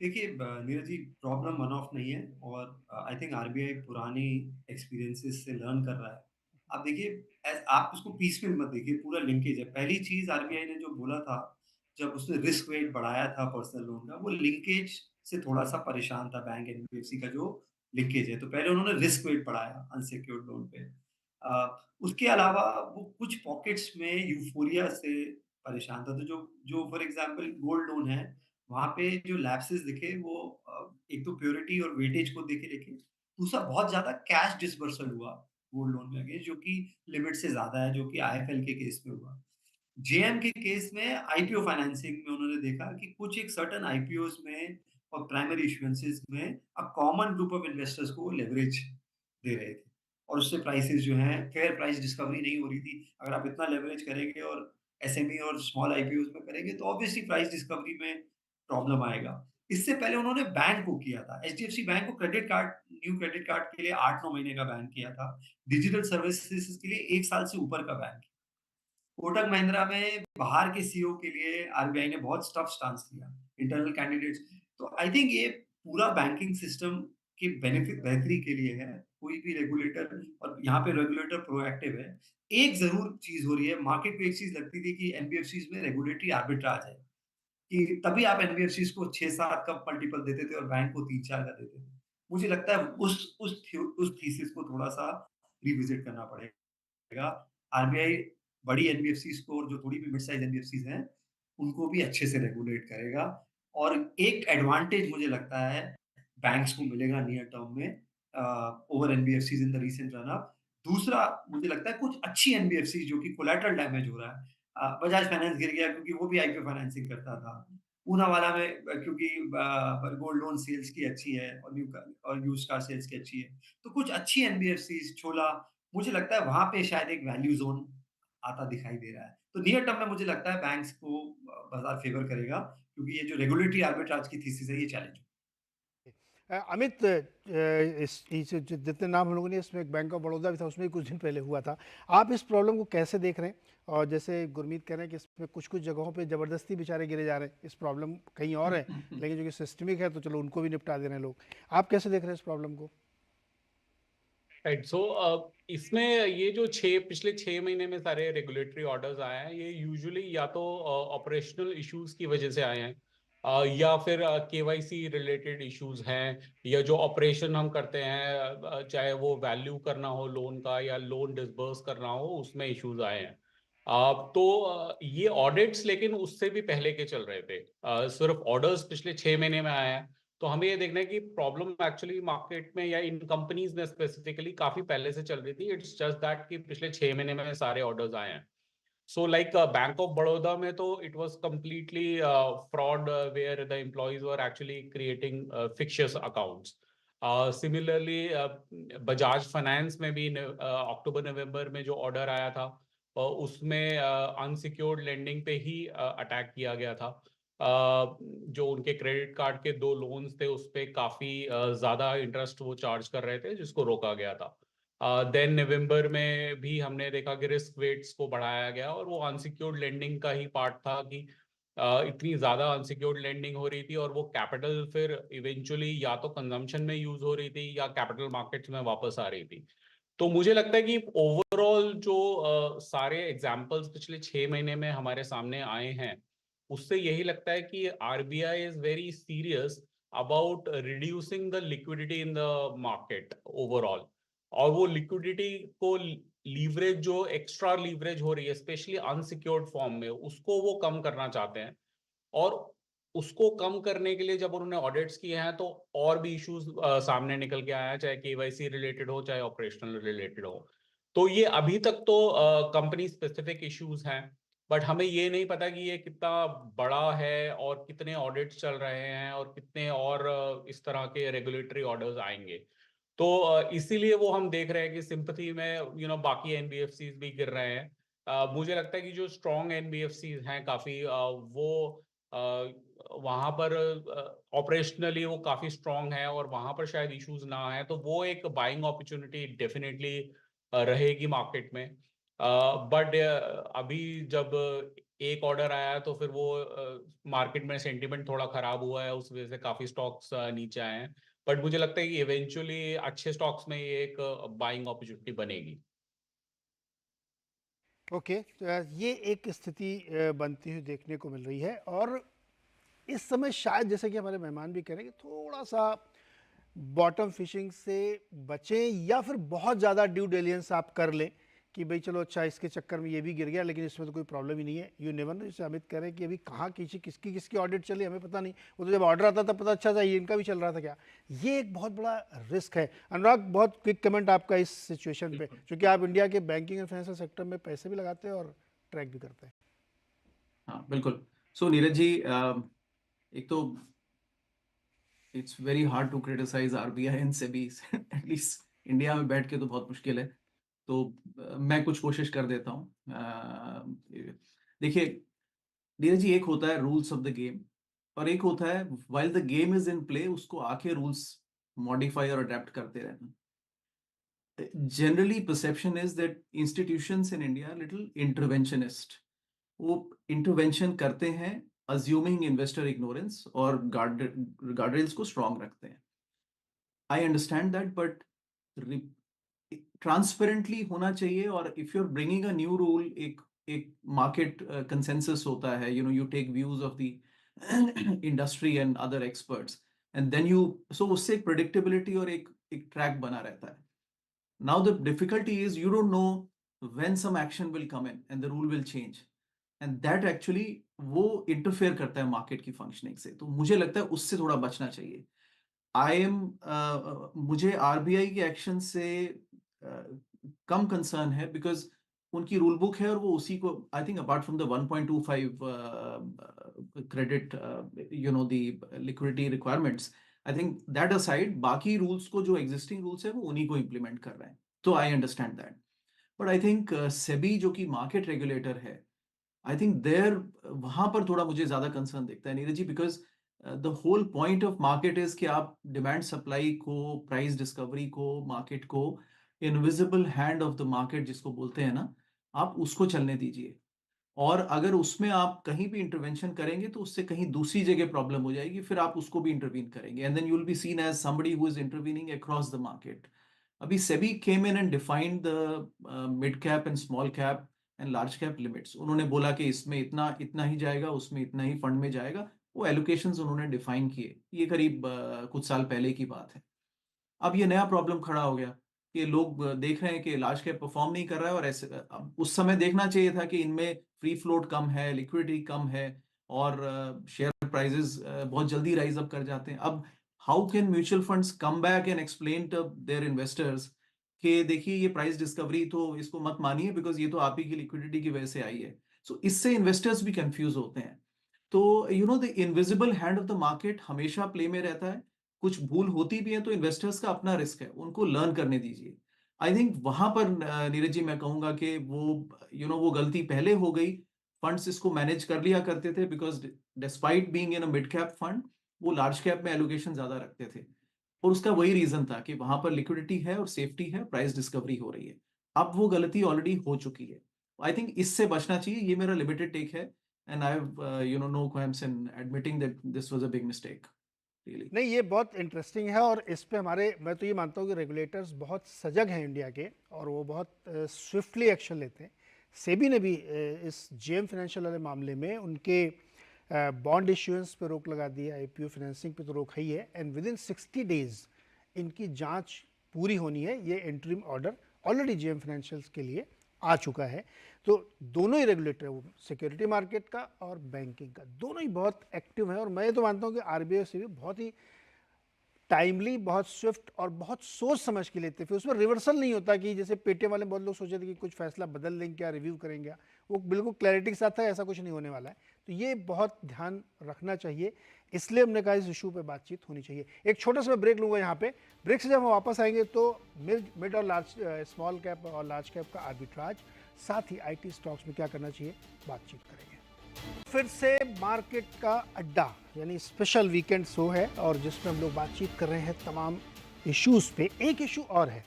S3: देखिए Neeraj ji, problem one of नहीं है और आई थिंक आरबीआई पुरानी एक्सपीरियंसेस से लर्न कर रहा है। आप देखिए आप उसको पीस में मत देखिए, पूरा लिंकेज है। पहली चीज़ आरबीआई ने जो बोला था, जब उसने रिस्क वेट बढ़ाया था पर्सनल लोन का, वो लिंकेज से थोड़ा-सा परेशान था बैंक एनबीएफसी का जो लिंकेज है। तो पहले उन्होंने रिस्क वेट बढ़ाया अनसिक्योर्ड लोन पे। उसके अलावा वो कुछ पॉकेट्स में यूफ़ोरिया से परेशान था। तो जो जो फॉर एग्ज़ाम्पल गोल्ड लोन है, वहाँ पे जो लैप्सेस दिखे वो एक तो प्योरिटी और वेटेज को देखे, दूसरा बहुत ज़्यादा कैश डिसबर्सल हुआ गोल्ड लोन में अगेंस्ट, जो कि लिमिट से ज़्यादा है, जो कि आईएफएल के केस में हुआ। जेएम के केस में आईपीओ फाइनेंसिंग में उन्होंने देखा कि कुछ एक सर्टेन आईपीओस में और प्राइमरी इश्यूएंसेस में कॉमन ग्रुप ऑफ इन्वेस्टर्स को लेवरेज दे रहे थे और उससे प्राइसेस जो हैं फेयर प्राइस डिस्कवरी नहीं हो रही थी। अगर आप इतना लेवरेज करेंगे और एसएमई और स्मॉल आईपीओस में करेंगे तो ऑब्वियसली प्राइस डिस्कवरी में प्रॉब्लम आएगा। इससे पहले उन्होंने बैन को किया था। एचडीएफसी बैंक को credit card new credit card के लिए 8-9 महीने का बैन किया था। डिजिटल सर्विसेज के लिए 1 साल से ऊपर का बैन। कोटक महिंद्रा में बाहर के सीईओ के लिए आरबीआई ने बहुत टफ स्टांस लिया, इंटरनल कैंडिडेट्स। तो आई थिंक ये पूरा बैंकिंग सिस्टम की बेनिफिट बेहतरी के लिए है। कोई भी रेगुलेटर, और यहाँ पे रेगुलेटर प्रोएक्टिव है। एक ज़रूर चीज़ हो रही है, मार्केट को एक चीज़ लगती थी कि एनबीएफसीज़ में रेगुलेटरी आर्बिट्राज है। कि तभी आप एनबीएफसीज को 6-7 का मल्टीपल देते थे और बैंक को 3-4 का देते थे। मुझे लगता है उस थीसिस को थोड़ा-सा रिविज़िट करना पड़ेगा। आरबीआई बड़ी एनबीएफसीज को और जो थोड़ी भी मिड साइज़ एनबीएफसीज हैं, उनको भी अच्छे से रेगुलेट करेगा और एक एडवांटेज मुझे लगता है बैंक्स को मिलेगा नियर टर्म में over NBFCs in the recent run up. दूसरा मुझे लगता है कुछ अच्छी एनबीएफसी जो कि कोलैटरल डैमेज हो रहा है। बजाज फाइनेंस गिर गया क्योंकि वो भी आईपीओ फाइनेंसिंग करता था। पूनावाला में क्योंकि गोल्ड लोन सेल्स की अच्छी है और यूज्ड कार सेल्स की अच्छी है। तो कुछ अच्छी एनबीएफसीज छोला मुझे लगता है वहाँ पे शायद एक वैल्यू ज़ोन आता दिखाई दे रहा है। तो नियर टर्म में मुझे लगता है बैंक्स को बाज़ार फ़ेवर करेगा क्योंकि ये जो रेगुलेटरी आर्बिट्राज की थीसिस है ये चैलेंज
S1: अमित, इस जितने नाम हम लोगों ने, इसमें एक बैंक ऑफ बड़ौदा भी था, उसमें भी कुछ दिन पहले हुआ था। आप इस प्रॉब्लम को कैसे देख रहे हैं? और जैसे गुरमीत कह रहे हैं कि इसमें कुछ कुछ जगहों पे ज़बरदस्ती बेचारे गिरे जा रहे हैं, इस प्रॉब्लम कहीं और है, लेकिन जो कि सिस्टमिक है तो चलो उनको भी निपटा दे रहे हैं लोग। आप कैसे देख रहे हैं इस प्रॉब्लम को?
S4: राइट। सो इसमें ये जो पिछले 6 महीने में सारे रेगुलेटरी ऑर्डर्स आए हैं, ये यूजुअली या तो ऑपरेशनल इश्यूज की वजह से आए हैं, या फिर केवाईसी रिलेटेड इश्यूज हैं, या जो ऑपरेशन हम करते हैं, चाहे वो वैल्यू करना हो लोन का या लोन डिसबर्स करना हो, उसमें इश्यूज आए हैं। ये ऑडिट्स लेकिन उससे भी पहले के चल रहे थे। सिर्फ ऑर्डर्स पिछले 6 महीने में आए हैं, तो हमें ये देखना है कि प्रॉब्लम एक्चुअली मार्केट में या इन कंपनीज में स्पेसिफिकली काफी पहले से चल रही थी। इट्स जस्ट दैट कि पिछले 6 महीने में सारे ऑर्डर्स आए हैं। So like bank of Baroda में तो it was completely fraud, where the employees were actually creating fictitious accounts. Similarly Bajaj finance में भी अक्टूबर नवंबर में जो ऑर्डर आया था, उसमें अनसिक्योर्ड लेंडिंग पे ही अटैक किया गया था। जो उनके क्रेडिट कार्ड के 2 लोन्स थे, उस पे काफी ज्यादा इंटरेस्ट वो चार्ज कर रहे थे, जिसको रोका गया था। देन नवंबर में भी हमने देखा कि रिस्क वेट्स को बढ़ाया गया, और वो अनसिक्योर्ड लेंडिंग का ही पार्ट था कि इतनी ज्यादा अनसिक्योर्ड लेंडिंग हो रही थी, और वो कैपिटल फिर इवेंचुअली या तो कंजम्पशन में यूज हो रही थी या कैपिटल मार्केट्स में वापस आ रही थी। तो मुझे लगता है कि ओवरऑल जो सारे एग्जाम्पल्स पिछले 6 महीने में हमारे सामने आए हैं, उससे यही लगता है कि RBI is very serious about reducing the liquidity in the market overall. और वो लिक्विडिटी को लीवरेज, जो एक्स्ट्रा लीवरेज हो रही है स्पेशली अनसिक्योर्ड फॉर्म में, उसको वो कम करना चाहते हैं। और उसको कम करने के लिए जब उन्होंने ऑडिट्स किए हैं, तो और भी इश्यूज सामने निकल के आया है, चाहे केवाईसी रिलेटेड हो चाहे ऑपरेशनल रिलेटेड हो। तो ये अभी तक तो कंपनी स्पेसिफिक इश्यूज हैं, बट हमें ये नहीं पता कि ये कितना बड़ा है और कितने ऑडिट्स चल रहे हैं और कितने और इस तरह के रेगुलेटरी ऑर्डर्स आएंगे। तो इसीलिए वो हम देख रहे हैं कि सिंपथी में बाकी एनबीएफसीज भी गिर रहे हैं। मुझे लगता है कि जो स्ट्रॉन्ग एनबीएफसीज हैं काफी, वो वहां पर ऑपरेशनली वो काफी स्ट्रॉन्ग है और वहां पर शायद इश्यूज ना आए, तो वो एक बाइंग अपॉर्चुनिटी डेफिनेटली रहेगी मार्केट में। बट अभी जब एक ऑर्डर आया तो फिर वो मार्केट में सेंटीमेंट थोड़ा खराब हुआ है, उस वजह से काफी स्टॉक्स नीचे आए हैं। बट मुझे लगता है कि इवेंचुअली अच्छे स्टॉक्स में ये एक बाइंग अपॉर्चुनिटी बनेगी।
S1: ओके, तो ये एक स्थिति बनती हुई देखने को मिल रही है। और इस समय शायद, जैसे कि हमारे मेहमान भी कह रहे हैं, कि थोड़ा सा बॉटम फिशिंग से बचें, या फिर बहुत ज़्यादा ड्यू डिलिजेंस आप कर लें कि भाई चलो अच्छा इसके चक्कर में ये भी गिर गया, लेकिन इसमें तो कोई प्रॉब्लम ही नहीं है। You never know. जैसे अमित कह रहे हैं कि अभी कहाँ किसकी ऑडिट चली हमें पता नहीं, वो तो जब ऑर्डर आता था पता अच्छा था ये इनका भी चल रहा था क्या। ये एक बहुत बड़ा रिस्क है। अनुराग, बहुत क्विक कमेंट आपका इस सिचुएशन पे, क्योंकि आप इंडिया के बैंकिंग एंड फाइनेंशियल सेक्टर में पैसे भी लगाते हैं और ट्रैक भी करते हैं।
S2: हाँ बिल्कुल। सो नीरज जी, एक तो it's very hard to criticise RBI and SEBI, at least India में बैठ के तो बहुत मुश्किल है। तो मैं कुछ कोशिश कर देता हूँ। देखिए नीरज जी, एक होता है रूल्स ऑफ द गेम, और एक होता है while the game is in play उसको आके रूल्स मॉडिफाई और अडेप्ट करते रहना। Generally perception is that institutions in India little interventionist. वो इंटरवेंशन करते हैं अज्यूमिंग इन्वेस्टर इग्नोरेंस, और गार्डरेल्स को स्ट्रांग रखते हैं। I understand that, but transparently होना चाहिए। और if you are bringing a new rule, एक मार्केट कंसेंसस होता है, you take views of the industry and other experts, and then you, so उससे एक प्रिडिक्टेबिलिटी और एक ट्रैक बना रहता है. Now the difficulty is you don't know when some action will come in and the rule will change, and that actually वो इंटरफेयर करता है मार्केट की फंक्शनिंग से. तो मुझे लगता है उससे थोड़ा बचना चाहिए. मुझे आरबीआई के एक्शन से कम कंसर्न है, बिकॉज उनकी रूल बुक है और वो उसी को, I think apart from the 1.25 credit, the liquidity requirements, I think that aside बाकी रूल्स को, जो एग्जिस्टिंग रूल्स है वो उन्हीं को इम्प्लीमेंट कर रहे हैं. तो आई understand that. But I think SEBI जो कि मार्केट रेगुलेटर है, आई थिंक देयर वहां पर थोड़ा मुझे ज्यादा कंसर्न दिखता है Neeraj ji, because the whole point of market is कि आप डिमांड सप्लाई को, प्राइस डिस्कवरी को, मार्केट को, invisible hand of the market जिसको बोलते हैं ना, आप उसको चलने दीजिए. और अगर उसमें आप कहीं भी इंटरवेंशन करेंगे तो उससे कहीं दूसरी जगह प्रॉब्लम हो जाएगी, फिर आप उसको भी इंटरवीन करेंगे, and then you will be seen as somebody who is intervening across the market. अभी SEBI came in and defined the mid cap and small cap and large cap limits. उन्होंने बोला कि इसमें इतना इतना ही जाएगा, उसमें इतना ही फंड में जाएगा. वो एलोकेशंस उन्होंने डिफाइन किए. ये करीब कुछ साल पहले की बात है. अब ये नया प्रॉब्लम खड़ा हो गया कि लोग देख रहे हैं कि लार्ज कैप परफॉर्म नहीं कर रहा है, और ऐसे अब उस समय देखना चाहिए था कि इनमें फ्री फ्लोट कम है, लिक्विडिटी कम है, और शेयर प्राइसेस बहुत जल्दी राइज अप कर जाते हैं. अब how can mutual funds come back and explain to their investors कि देखिए ये प्राइस डिस्कवरी तो इसको मत मानिए, बिकॉज ये तो आप ही की लिक्विडिटी की वजह से आई है. सो इससे इन्वेस्टर्स भी कंफ्यूज होते हैं. तो the invisible hand of the market हमेशा प्ले में रहता है. कुछ भूल होती भी है तो इन्वेस्टर्स का अपना रिस्क है, उनको लर्न करने दीजिए. आई थिंक वहां पर नीरज जी मैं कहूंगा कि वो वो गलती पहले हो गई. फंड्स इसको मैनेज कर लिया करते थे, because despite being in a mid cap fund, वो लार्ज कैप में एलोकेशन ज्यादा रखते थे. और उसका वही रीजन था कि वहां पर लिक्विडिटी है और सेफ्टी है, प्राइस डिस्कवरी हो रही है. अब वो गलती ऑलरेडी हो चुकी है. आई थिंक इससे बचना चाहिए. ये मेरा लिमिटेड टेक है, and I have no qualms in admitting that this was a big mistake, really.
S1: नहीं, ये बहुत इंटरेस्टिंग है और इस पे हमारे, मैं तो ये मानता हूँ कि रेगुलेटर्स बहुत सजग हैं इंडिया के, और वो बहुत स्विफ्टली एक्शन लेते हैं. सेबी ने भी इस जेएम फाइनेंशियल वाले मामले में उनके बॉन्ड इश्यूएंस पे रोक लगा दी है, आईपीओ फाइनेंसिंग पे तो रोक है ही है, एंड विद इन 60 डेज इनकी जांच पूरी होनी है. ये interim order already JM financials के लिए आ चुका है. तो दोनों ही रेगुलेटर है, वो सिक्योरिटी मार्केट का और बैंकिंग का, दोनों ही बहुत एक्टिव हैं. और मैं तो मानता हूँ कि आरबीआई से भी बहुत ही टाइमली, बहुत स्विफ्ट और बहुत सोच समझ के लेते, फिर उसमें रिवर्सल नहीं होता कि जैसे पेटीएम वाले बहुत लोग सोचे थे कि कुछ फैसला बदल देंगे क्या, रिव्यू करेंगे. वो बिल्कुल क्लैरिटी के साथ था ऐसा कुछ नहीं होने वाला है. तो ये बहुत ध्यान रखना चाहिए, इसलिए हमने कहा इस इशू पे बातचीत होनी चाहिए. एक छोटा सा ब्रेक लूँगा यहाँ पे. ब्रेक से जब हम वापस आएंगे तो मिड और लार्ज, स्मॉल कैप और लार्ज कैप का आर्बिट्राज, साथ ही आईटी स्टॉक्स में क्या करना चाहिए, बातचीत करेंगे. फिर से मार्केट का अड्डा यानी स्पेशल वीकेंड शो है, और जिसमें हम लोग बातचीत कर रहे हैं तमाम इश्यूज़ पे. एक इशू और है,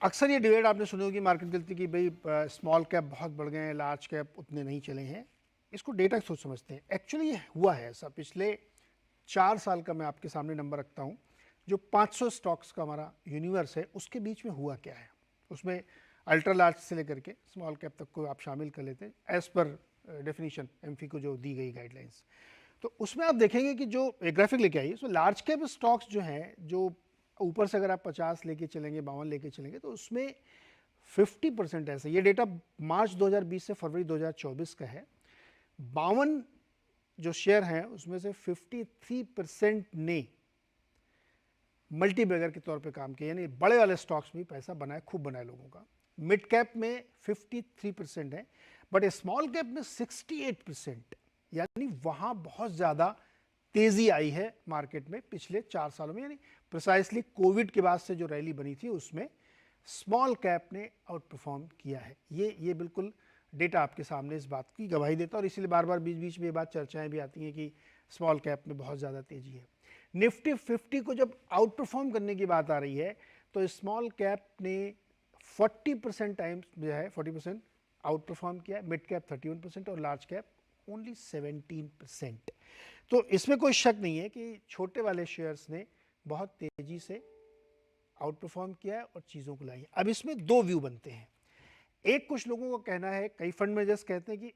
S1: अक्सर ये डिबेट आपने सुनी होगी मार्केट गलती की, भाई स्मॉल कैप बहुत बढ़ गए हैं, लार्ज कैप उतने नहीं चले हैं. इसको डेटा सोच समझते हैं. एक्चुअली ये हुआ है ऐसा. पिछले 4 साल का मैं आपके सामने नंबर रखता हूँ. जो 500 स्टॉक्स का हमारा यूनिवर्स है, उसके बीच में हुआ क्या है. उसमें अल्ट्रा लार्ज से लेकर के स्मॉल कैप तक को आप शामिल कर लेते हैं एज पर डेफिनीशन एमफी को जो दी गई गाइडलाइंस. तो उसमें आप देखेंगे कि जो ग्राफिक लेके आइए, उसमें लार्ज कैप स्टॉक्स जो हैं, जो ऊपर से अगर आप 50 लेके चलेंगे, 52 लेके चलेंगे, तो उसमें 50% ऐसे. ये डेटा मार्च 2020 से फरवरी 2024 का है. 52 जो शेयर हैं उसमें से 53% ने मल्टीबैगर के तौर पे काम किया, यानी बड़े वाले स्टॉक्स में पैसा बनाया, खूब बनाया लोगों का. मिड कैप में 53% है, बट स्मॉल कैप में 68%. यानी वहाँ बहुत ज़्यादा तेज़ी आई है मार्केट में पिछले 4 सालों में. यानी प्रिसाइसली कोविड के बाद से जो रैली बनी थी उसमें स्मॉल कैप ने आउट परफॉर्म किया है. ये बिल्कुल डेटा आपके सामने इस बात की गवाही देता है, और इसीलिए बार बार बीच बीच में ये बात चर्चाएँ भी आती हैं कि स्मॉल कैप में बहुत ज़्यादा तेज़ी है. निफ्टी 50 को जब आउट परफॉर्म करने की बात आ रही है तो स्मॉल कैप ने 40% टाइम्स जो है 40% आउट परफॉर्म किया, मिड कैप 31% और लार्ज कैप ओनली 17%. तो इसमें कोई शक नहीं है कि छोटे वाले शेयर्स ने बहुत तेज़ी से आउट परफॉर्म किया है और चीज़ों को लाई है. अब इसमें 2 व्यू बनते हैं. एक, कुछ लोगों को कहना है, कई फंड मैनेजर्स कहते हैं कि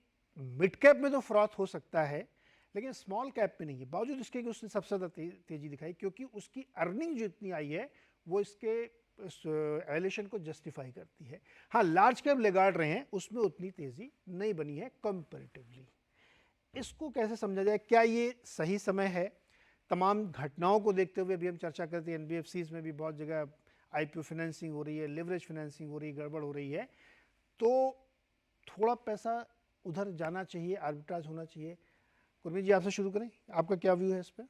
S1: मिड कैप में तो फ्रॉथ हो सकता है, लेकिन स्मॉल कैप में नहीं है, बावजूद इसके कि उसने सबसे ज़्यादा तेजी दिखाई, क्योंकि उसकी अर्निंग जो इतनी आई है वो इसके एवल्यूशन को जस्टिफाई करती है। हाँ, लार्ज कैप लेगार्ड रहे हैं, उसमें उतनी तेज़ी नहीं बनी है कंपैरेटिवली। इसको कैसे समझा जाए? क्या ये सही समय है? तमाम घटनाओं को देखते हुए भी हम चर्चा करते हैं, एनबीएफसीज में भी बहुत जगह आईपीओ फाइनेंसिंग हो रही है, लिवरेज फाइनेंसिंग हो रही है, गड़बड़ हो रही है, तो थोड़ा पैसा उधर जाना चाहिए, आर्बिट्राज होना चाहिए। गुरमीत जी, आपसे शुरू करें, आपका क्या व्यू है इस पर?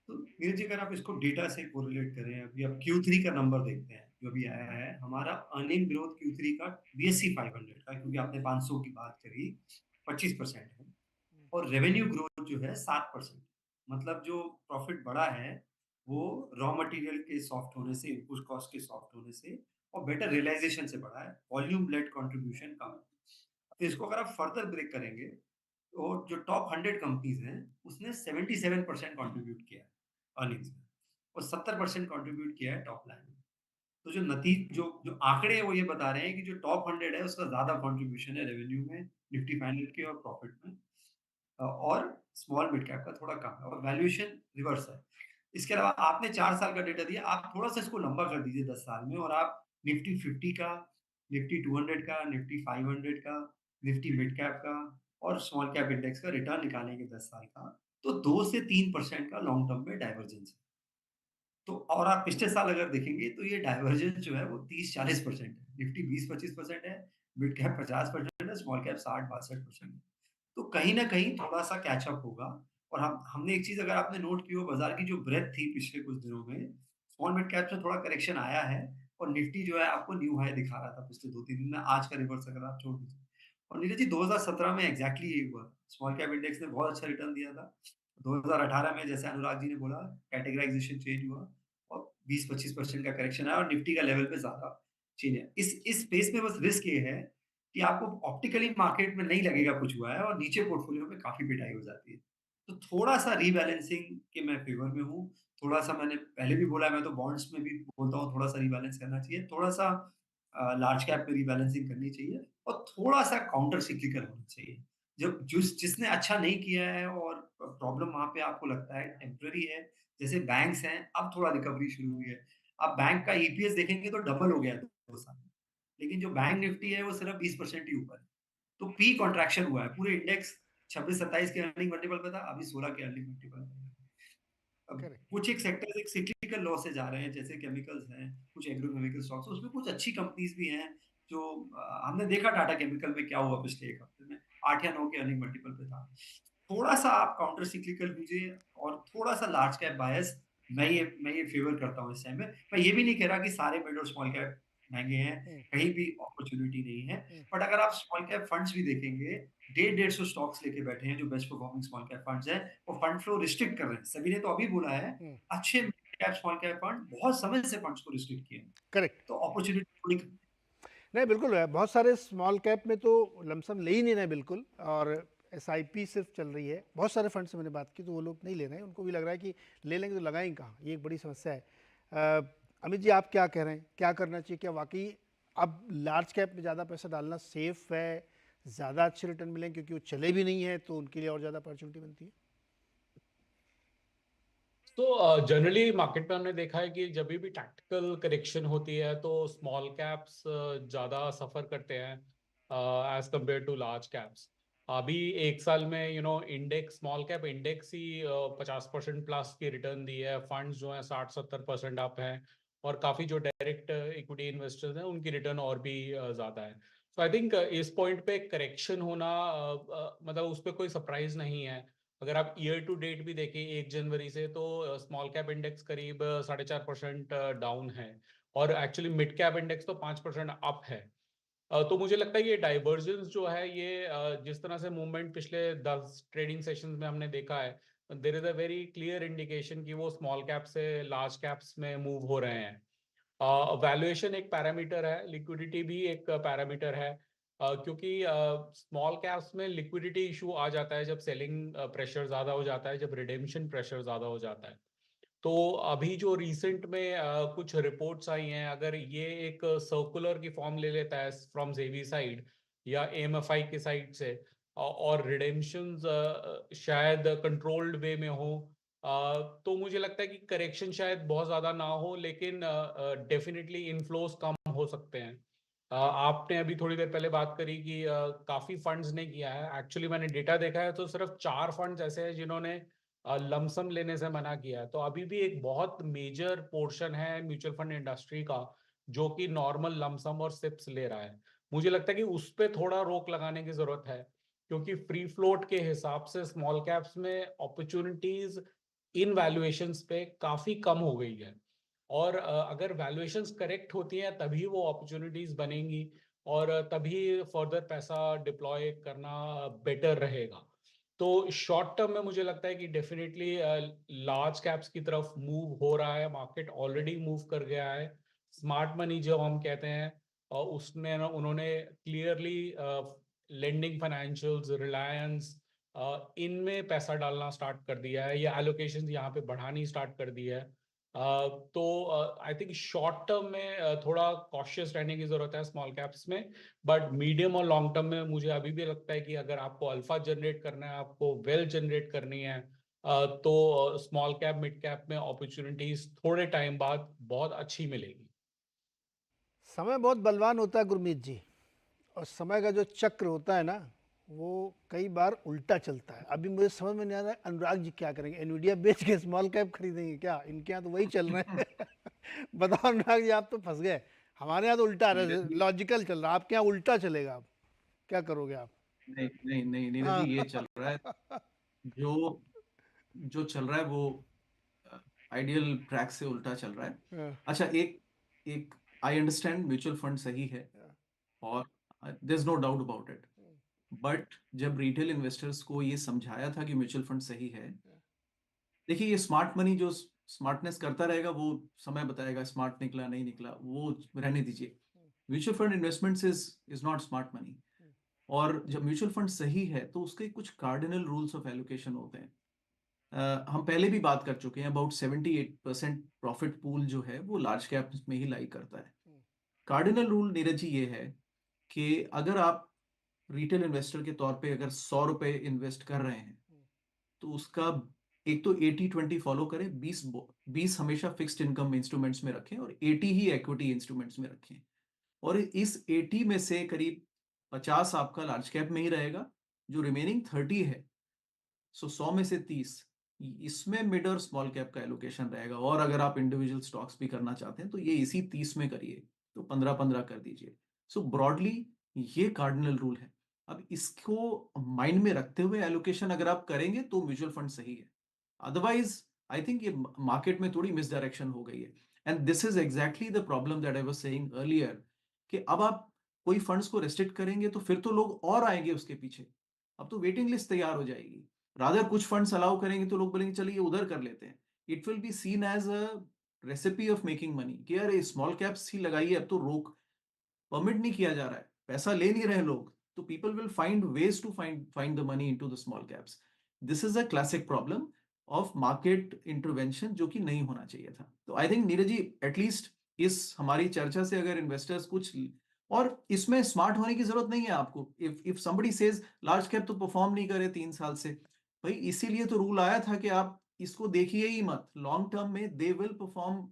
S3: तो नीरज जी, अगर आप इसको डेटा से कोरिलेट करें, अभी आप Q3 का नंबर देखते हैं जो भी आया है, हमारा अर्निंग ग्रोथ Q3 का BSE 500 का, क्योंकि आपने 500 की बात करी, 25% है, और रेवेन्यू ग्रोथ जो है 7%। मतलब जो प्रॉफिट बढ़ा है वो रॉ मटेरियल के सॉफ्ट होने से, इनपुट कॉस्ट के सॉफ्ट होने से और बेटर रियलाइजेशन से बढ़ा है। वॉल्यूम लेड कंट्रीब्यूशन कम है। तो इसको अगर आप फर्दर ब्रेक करेंगे, तो जो टॉप 100 कंपनीज हैं उसने 77% कंट्रीब्यूट किया है अर्निंग्स में, और 70% कंट्रीब्यूट किया है टॉप लाइन में। तो जो जो जो आंकड़े हैं वो ये बता रहे हैं कि जो टॉप 100 है उसका ज्यादा कंट्रीब्यूशन है रेवेन्यू में, निफ्टी 500 के और प्रॉफिट में, और स्मॉल मिड कैप का थोड़ा कम है, और वैल्यूएशन रिवर्स है। इसके अलावा आपने 4 साल का डेटा दिया, आप थोड़ा सा इसको लंबा कर दीजिए 10 साल में, और आप निफ्टी 50 का, निफ्टी 200 का, निफ्टी 500 का, निफ्टी मिड कैप का और स्मॉल कैप इंडेक्स का रिटर्न निकालेंगे 10 साल का, तो 2 से 3% का लॉन्ग टर्म में डाइवर्जेंस है। तो और आप पिछले साल अगर देखेंगे तो ये डाइवर्जेंस जो है वो 30-40% है। निफ्टी 20-25% है, मिड कैप 50% है, स्मॉल कैप 60-62% है। तो कहीं न कहीं थोड़ा-सा कैच अप होगा। और हमने एक चीज़ अगर आपने नोट की हो, बाज़ार की जो ब्रेडथ थी पिछले कुछ दिनों में, स्मॉल मिड कैप में थोड़ा करेक्शन आया है, और निफ्टी जो है आपको न्यू हाई दिखा रहा था पिछले 2-3 दिन में, आज का रिवर्स अगर आप छोड़ दीजिए। और नीरज जी, 2017 में एग्ज़ैक्टली यही हुआ। स्मॉल कैप इंडेक्स ने बहुत अच्छा रिटर्न दिया था। 2018 में जैसे अनुराग जी ने बोला, कैटेगराइज़ेशन चेंज हुआ और 20-25% का करेक्शन आया, और निफ्टी का लेवल पे ज़्यादा चेंज है। इस स्पेस में बस रिस्क ये है कि आपको ऑप्टिकली मार्केट में नहीं लगेगा कुछ हुआ है, और नीचे पोर्टफोलियो में काफ़ी पिटाई हो जाती है। तो थोड़ा-सा रीबैलेंसिंग के मैं फ़ेवर में हूँ। थोड़ा-सा मैंने पहले भी बोला है, मैं तो बॉन्ड्स में भी बोलता हूँ थोड़ा-सा रीबैलेंस करना चाहिए। थोड़ा-सा लार्ज कैप में रीबैलेंसिंग करनी चाहिए, और थोड़ा-सा काउंटर सिक्लिकल होना चाहिए। जब जिसने अच्छा नहीं किया है और प्रॉब्लम वहाँ पे आपको लगता है टेम्परेरी है, जैसे बैंक्स हैं, अब थोड़ा रिकवरी शुरू हुई है। आप बैंक का ईपीएस देखेंगे तो डबल हो गया है 2 साल में। लेकिन जो बैंक निफ्टी है वो सिर्फ 20% ही ऊपर है। तो पी कॉन्ट्रैक्शन हुआ है। पूरे इंडेक्स 26-27 के अर्निंग मल्टीपल पे था, अभी 16 के अर्निंग मल्टीपल पे है। अब
S1: करेक्ट।
S3: कुछ एक सेक्टर्स एक सिक्लिकल लॉ से जा रहे हैं, जैसे केमिकल्स हैं, कुछ एग्रोकेमिकल स्टॉक्स, उसमें कुछ अच्छी कंपनीज भी हैं जो हमने देखा टाटा केमिकल में क्या हुआ पिछले 1 हफ्ते में, 8 या 9 के अर्निंग मल्टीपल पे था। थोड़ा-सा आप काउंटर सिक्लिकल कीजिए, और थोड़ा-सा लार्ज कैप बायस, मैं ये फ़ेवर करता हूँ इस टाइम में। मैं ये भी नहीं कह रहा कि सारे मिड और स्मॉल कैप महँगे हैं,
S1: हम्म,
S3: कहीं भी अपॉर्च्युनिटी नहीं है।
S1: हम्म,
S3: बट अगर आप स्मॉल कैप फंड्स भी देखेंगे, 150 स्टॉक्स लेके बैठे हैं जो best performing small cap funds हैं, वो फंड फ्लो रिस्ट्रिक्ट कर रहे हैं। सभी ने तो अभी बोला है,
S1: हम्म,
S3: अच्छे mid cap, small cap fund बहुत समय से फंड्स को रिस्ट्रिक्ट किए हैं।
S1: करेक्ट।
S3: तो अपॉर्च्युनिटी थोड़ी।
S1: नहीं, बिल्कुल है, बहुत सारे स्मॉल कैप में तो लमसम ले ही नहीं रहे बिल्कुल, और एसआईपी सिर्फ चल रही है। बहुत सारे फंड से मैंने बात की तो वो लोग नहीं ले रहे हैं, उनको भी लग रहा है कि ले लेंगे तो लगाएंगे कहाँ, ये एक बड़ी समस्या है। अमित जी, आप क्या कह रहे हैं, क्या करना चाहिए? क्या वाकई अब लार्ज कैप में ज़्यादा पैसा डालना सेफ है, ज़्यादा अच्छे रिटर्न मिलेंगे, क्योंकि वो चले भी नहीं है तो उनके लिए और ज़्यादा अपॉर्चुनिटी बनती है?
S4: तो जनरली मार्केट में हमने देखा है कि जब भी टैक्टिकल करेक्शन होती है तो स्मॉल कैप्स ज़्यादा सफ़र करते हैं as compare to large caps. अभी 1 साल में इंडेक्स, स्मॉल कैप इंडेक्स ही 50% प्लस की रिटर्न दी है। फंड्स जो हैं 60-70% अप हैं, और काफ़ी जो डायरेक्ट इक्विटी इन्वेस्टर्स हैं उनकी रिटर्न और भी ज़्यादा है। सो आई थिंक इस पॉइंट पे करेक्शन होना मतलब उस पर कोई सरप्राइज नहीं है। अगर आप ईयर टू डेट भी देखें 1 जनवरी से, तो स्मॉल कैप इंडेक्स करीब 4.5% डाउन है, और एक्चुअली मिड कैप इंडेक्स तो 5% अप है। तो मुझे लगता है ये डाइवर्जेंस जो है, ये जिस तरह से मूवमेंट पिछले 10 ट्रेडिंग सेशंस में हमने देखा है, there is a very clear indication कि वो स्मॉल कैप से लार्ज कैप्स में मूव हो रहे हैं। वैल्यूएशन एक पैरामीटर है, लिक्विडिटी भी एक पैरामीटर है, क्योंकि स्मॉल कैप्स में लिक्विडिटी इशू आ जाता है जब सेलिंग प्रेशर ज़्यादा हो जाता है, जब रिडेम्पशन प्रेशर ज़्यादा हो जाता है। तो अभी जो रिसेंट में कुछ रिपोर्ट्स आई हैं, अगर ये एक सर्कुलर की फॉर्म ले लेता है फ्रॉम सेबी साइड या एएमएफआई की साइड से, और रिडेम्पशंस शायद कंट्रोल्ड वे में हो, तो मुझे लगता है कि करेक्शन शायद बहुत ज़्यादा ना हो, लेकिन डेफिनेटली इनफ्लोस कम हो सकते हैं। आपने अभी थोड़ी देर पहले बात करी कि काफ़ी फंड्स ने किया है। एक्चुअली मैंने डेटा देखा है तो सिर्फ 4 फंड्स ऐसे हैं जिन्होंने लमसम लेने से मना किया है। तो अभी भी एक बहुत मेजर पोर्शन है म्यूचुअल फंड इंडस्ट्री का जो कि नॉर्मल लमसम और सिप्स ले रहा है। मुझे लगता है कि उस पे थोड़ा रोक लगाने की जरूरत है, क्योंकि फ्री फ्लोट के हिसाब से स्मॉल कैप्स में अपॉर्चुनिटीज इन वैल्यूएशंस पे काफी कम हो गई है। और अगर वैल्यूएशंस करेक्ट होती हैं तभी वो अपॉर्चुनिटीज बनेंगी, और तभी फर्दर पैसा डिप्लॉय करना बेटर रहेगा। तो शॉर्ट टर्म में मुझे लगता है कि डेफिनेटली लार्ज कैप्स की तरफ मूव हो रहा है, मार्केट ऑलरेडी मूव कर गया है। स्मार्ट मनी जो हम कहते हैं, और उसने उन्होंने क्लियरली लेंडिंग फाइनेंशियल्स, रिलायंस, इनमें पैसा डालना स्टार्ट कर दिया है, या एलोकेशन यहाँ पे बढ़ानी स्टार्ट कर दी है। तो आई थिंक शॉर्ट टर्म में थोड़ा कॉशियस रहने की जरूरत है स्मॉल कैप्स में, बट मीडियम और लॉन्ग टर्म में मुझे अभी भी लगता है कि अगर आपको अल्फा जनरेट करना है, आपको वेल्थ जनरेट करनी है, तो स्मॉल कैप मिड कैप में अपॉर्चुनिटीज थोड़े टाइम बाद बहुत अच्छी मिलेगी।
S1: समय बहुत बलवान होता है गुरमीत जी, और समय का जो चक्र होता है ना, वो कई बार उल्टा चलता है। अभी मुझे समझ में नहीं आ रहा है अनुराग जी क्या करेंगे, एनवीडिया बेच के स्मॉल कैप खरीदेंगे क्या? इनके यहाँ तो वही चल रहे हैं। बताओ अनुराग जी, आप तो फंस गए। हमारे यहाँ तो उल्टा रहा,
S2: नीरज जी,
S1: लॉजिकल चल रहा है, आपके यहाँ उल्टा चलेगा। आप क्या करोगे आप?
S2: नहीं नहीं नहीं नीरज जी,
S1: हाँ।
S2: ये चल रहा है। जो जो चल रहा है वो आइडियल ट्रैक से उल्टा चल रहा है।
S1: हाँ,
S2: अच्छा, एक एक आई अंडरस्टैंड म्यूचुअल फंड सही है,
S1: हाँ,
S2: और there is no doubt about it. But जब रिटेल इन्वेस्टर्स को ये समझाया था कि म्यूचुअल फंड सही है, देखिए ये स्मार्ट मनी जो स्मार्टनेस करता रहेगा वो समय बताएगा, स्मार्ट निकला नहीं निकला वो रहने दीजिए। Mutual fund investments is not smart money. और जब म्यूचुअल फंड सही है तो उसके कुछ कार्डिनल रूल्स ऑफ एलोकेशन होते हैं। हम पहले भी बात कर चुके हैं, अबाउट 78% प्रॉफिट पूल जो है वो लार्ज कैप में ही लाई करता है। कार्डिनल रूल नीरज जी ये है कि अगर आप रिटेल इन्वेस्टर के तौर पे अगर 100 रुपए इन्वेस्ट कर रहे हैं, तो उसका एक तो 80-20 फॉलो करें, 20 हमेशा फिक्स्ड इनकम इंस्ट्रूमेंट्स में रखें और 80 ही इक्विटी इंस्ट्रूमेंट्स में रखें। और इस 80 में से करीब 50 आपका लार्ज कैप में ही रहेगा, जो रिमेनिंग 30 है, सो 100 में से 30 इसमें मिड और स्मॉल कैप का एलोकेशन रहेगा। और अगर आप इंडिविजुअल स्टॉक्स भी करना चाहते हैं तो ये इसी 30 में करिए, तो 15-15 कर दीजिए। सो ब्रॉडली ये कार्डिनल रूल है। अब इसको माइंड में रखते हुए एलोकेशन अगर आप करेंगे तो म्यूचुअल फंड सही है। अदरवाइज आई थिंक ये मार्केट में थोड़ी मिसडायरेक्शन हो गई है, and this is exactly the problem that I was saying earlier, कि अब आप कोई फंड्स को रेस्ट्रिक्ट करेंगे तो फिर तो लोग और आएंगे उसके पीछे। अब तो वेटिंग लिस्ट तैयार हो जाएगी। रादर कुछ फंड्स अलाउ करेंगे तो लोग बोलेंगे चलिए उधर कर लेते हैं। It will be seen as a recipe of making money कि यार स्मॉल कैप्स ही लगाइए, अब तो रोक परमिट नहीं किया जा रहा है, पैसा ले नहीं रहे लोग, तो people will find ways to find the money into the small caps. This is a classic problem of market intervention जो कि नहीं होना चाहिए था। तो I think Neeraj ji, at least इस हमारी चर्चा से अगर इन्वेस्टर्स कुछ, और इसमें स्मार्ट होने की जरूरत नहीं है आपको। If somebody says large cap तो परफॉर्म नहीं करे 3 साल से, भाई इसीलिए तो रूल आया था कि आप इसको देखिए ही मत, लॉन्ग टर्म में they will perform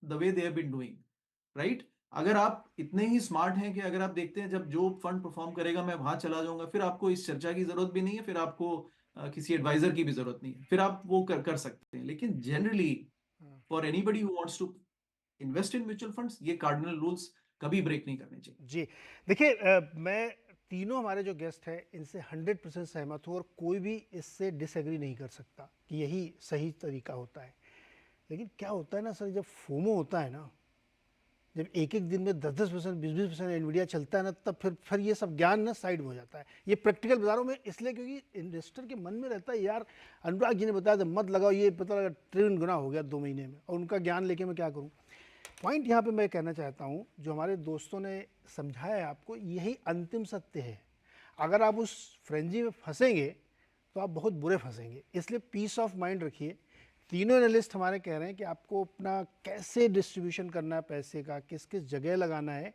S2: the way they have been doing, right? अगर आप इतने ही स्मार्ट हैं कि अगर आप देखते हैं जब जो फंड परफॉर्म करेगा मैं वहां चला जाऊंगा, फिर आपको इस चर्चा की जरूरत भी नहीं है, फिर आपको किसी एडवाइजर की भी जरूरत नहीं है, फिर आप वो कर सकते हैं। लेकिन generally for anybody who wants to invest in mutual funds, ये कार्डिनल रूल्स कभी ब्रेक नहीं करने चाहिए।
S1: जी, देखिए, मैं तीनों हमारे जो गेस्ट हैं इनसे 100% सहमत हूँ, और कोई भी इससे डिसएग्री नहीं कर सकता कि यही सही तरीका होता है। लेकिन क्या होता है ना सर, जब फोमो होता है ना, जब एक एक दिन में 10-10%, 20-20% एनवीडिया चलता है ना, तब फिर ये सब ज्ञान ना साइड हो जाता है। ये प्रैक्टिकल बता रहा हूँ मैं इसलिए क्योंकि इन्वेस्टर के मन में रहता है यार, अनुराग जी ने बताया था मत लगाओ, ये पता लगा ट्रिलियन गुना हो गया 2 महीने में, और उनका ज्ञान लेके मैं क्या करूँ। पॉइंट यहाँ पे मैं कहना चाहता हूँ, जो हमारे दोस्तों ने समझाया है आपको, यही अंतिम सत्य है। अगर आप उस फ्रेंजी में फंसेंगे तो आप बहुत बुरे फंसेंगे। इसलिए पीस ऑफ माइंड रखिए। तीनों एनालिस्ट हमारे कह रहे हैं कि आपको अपना कैसे डिस्ट्रीब्यूशन करना है पैसे का, किस किस जगह लगाना है,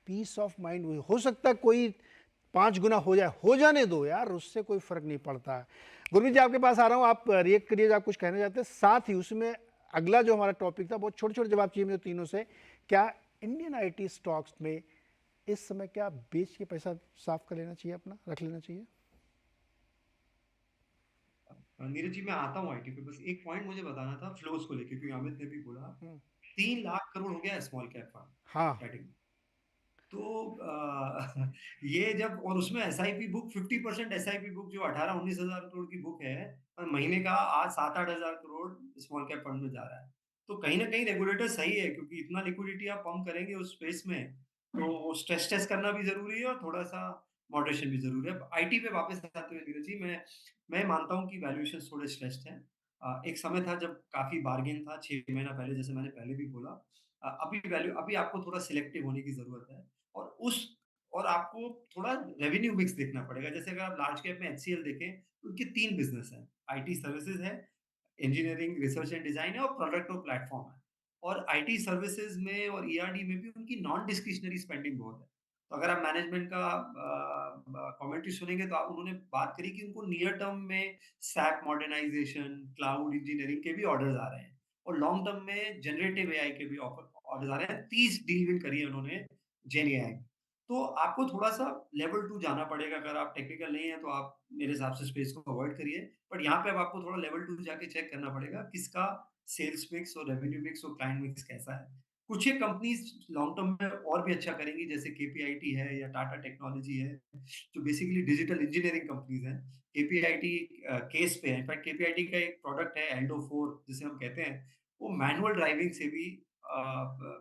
S1: पीस ऑफ माइंड। हो सकता है कोई 5 गुना हो जाए, हो जाने दो यार, उससे कोई फर्क नहीं पड़ता है। गुरमीत जी आपके पास आ रहा हूँ, आप रिएक्ट करिए, आप कुछ कहना चाहते हैं। साथ ही उसमें अगला जो हमारा टॉपिक था, बहुत छोटे छोटे जवाब चाहिए मुझे तीनों से। क्या इंडियन आईटी स्टॉक्स में इस समय क्या बेच के पैसा साफ कर लेना चाहिए, अपना रख लेना चाहिए?
S3: नीरज जी, मैं आता हूँ आईटी पे, बस एक पॉइंट मुझे बताना था फ्लोज को लेके, क्योंकि अमित ने भी बोला
S1: हम्म,
S3: 3 लाख करोड़ हो गया स्मॉल कैप फंड
S1: हाँ,
S3: स्टार्टिंग। तो ये जब, और उसमें एसआईपी बुक 50% एसआईपी बुक जो 18-19 हजार करोड़ की बुक है, और महीने का आज 7-8 हजार करोड़ स्मॉल कैप फंड में जा रहा है। तो कहीं ना कहीं रेगुलेटर सही है, क्योंकि इतना लिक्विडिटी आप पंप करेंगे उस स्पेस में, तो स्ट्रेस टेस्ट करना भी जरूरी है और थोड़ा सा मॉडरेशन भी जरूरी है। आईटी पे वापस आते हुए नीरज जी, मैं मानता हूँ कि वैल्यूएशन थोड़े स्ट्रेस्ड हैं। एक समय था जब काफी बार्गेन था 6 महीना पहले, जैसे मैंने पहले भी बोला। अभी आपको थोड़ा सिलेक्टिव होने की जरूरत है, और उस और आपको थोड़ा रेवेन्यू मिक्स देखना पड़ेगा। जैसे अगर आप लार्ज कैप में एचसीएल देखें, तो उनके 3 बिजनेस हैं, आईटी सर्विसेज है, इंजीनियरिंग रिसर्च एंड डिजाइन है, और प्रोडक्ट और प्लेटफॉर्म है। और आईटी सर्विसेज में और ईआरडी में भी उनकी नॉन डिस्क्रिशनरी स्पेंडिंग बहुत है। तो अगर आप मैनेजमेंट का कमेंट्री सुनेंगे, तो उन्होंने बात करी कि उनको नियर टर्म में सैप मॉडर्नाइजेशन, क्लाउड इंजीनियरिंग के भी ऑर्डर्स आ रहे हैं, और लॉन्ग टर्म में जनरेटिव एआई के भी ऑर्डर्स आ रहे हैं। 30 डील विन करी है उन्होंने जेन एआई। तो आपको थोड़ा-सा लेवल 2 जाना पड़ेगा। अगर आप टेक्निकल नहीं है, तो आप मेरे हिसाब से स्पेस को अवॉइड करिए। बट यहाँ पे अब आपको थोड़ा लेवल 2 जाके चेक करना पड़ेगा, किसका सेल्स मिक्स और रेवेन्यू मिक्स और क्लाइंट मिक्स कैसा है। कुछ एक कंपनीज़ लॉन्ग टर्म में और भी अच्छा करेंगी, जैसे केपीआईटी है या टाटा टेक्नोलॉजी है, जो बेसिकली डिजिटल इंजीनियरिंग कंपनीज़ हैं। केपीआईटी केस पे है। इनफैक्ट केपीआईटी का एक प्रोडक्ट है एल्डो 4 जिसे हम कहते हैं, वो मैनुअल ड्राइविंग से भी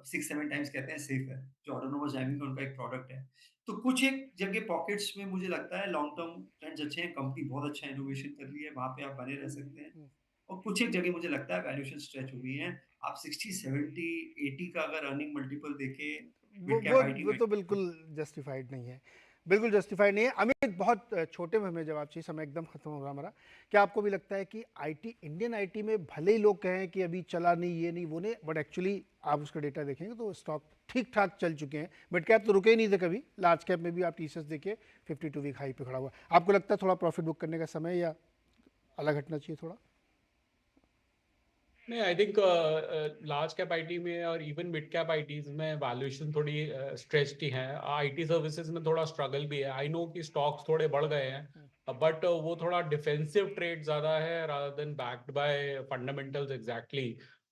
S3: 6-7 टाइम्स कहते हैं सेफ है, जो ऑटोनोमस ड्राइविंग का उनका एक प्रोडक्ट है। तो कुछ एक जगह पॉकेट्स में मुझे लगता है लॉन्ग टर्म ट्रेंड्स अच्छे हैं, कंपनी बहुत अच्छा इनोवेशन कर रही है, वहाँ पे आप बने रह सकते हैं। और कुछ एक जगह मुझे लगता है वैल्यूएशन स्ट्रेच हो गई है। आप 60, 70, 80 का अगर अर्निंग मल्टीपल देखें
S1: वो
S3: मिड कैप
S1: वो
S3: आईटी
S1: वो
S3: में।
S1: तो बिल्कुल जस्टिफाइड नहीं है, बिल्कुल जस्टिफाइड नहीं है। अमित, बहुत छोटे में हमें जवाब चाहिए, समय एकदम खत्म हो रहा हमारा। क्या आपको भी लगता है कि आईटी, इंडियन आईटी में भले ही लोग कहें कि अभी चला नहीं, ये नहीं वो नहीं, बट एक्चुअली आप उसका डेटा देखेंगे तो स्टॉक ठीक ठाक चल चुके हैं। मिड कैप तो रुके ही नहीं थे कभी, लार्ज कैप में भी आप टीसीएस देखिए 52 वीक हाई पे खड़ा हुआ। आपको लगता है थोड़ा प्रॉफिट बुक करने का समय, या अलग हटना चाहिए थोड़ा?
S4: नहीं, I think large cap IT में और इवन मिड कैप आईटीज में वैल्यूएशन थोड़ी स्ट्रेच्ड ही है। आईटी सर्विसेज में थोड़ा स्ट्रगल भी है। आई नो कि स्टॉक्स थोड़े बढ़ गए हैं, बट वो थोड़ा डिफेंसिव ट्रेड ज्यादा है rather than backed by fundamentals exactly.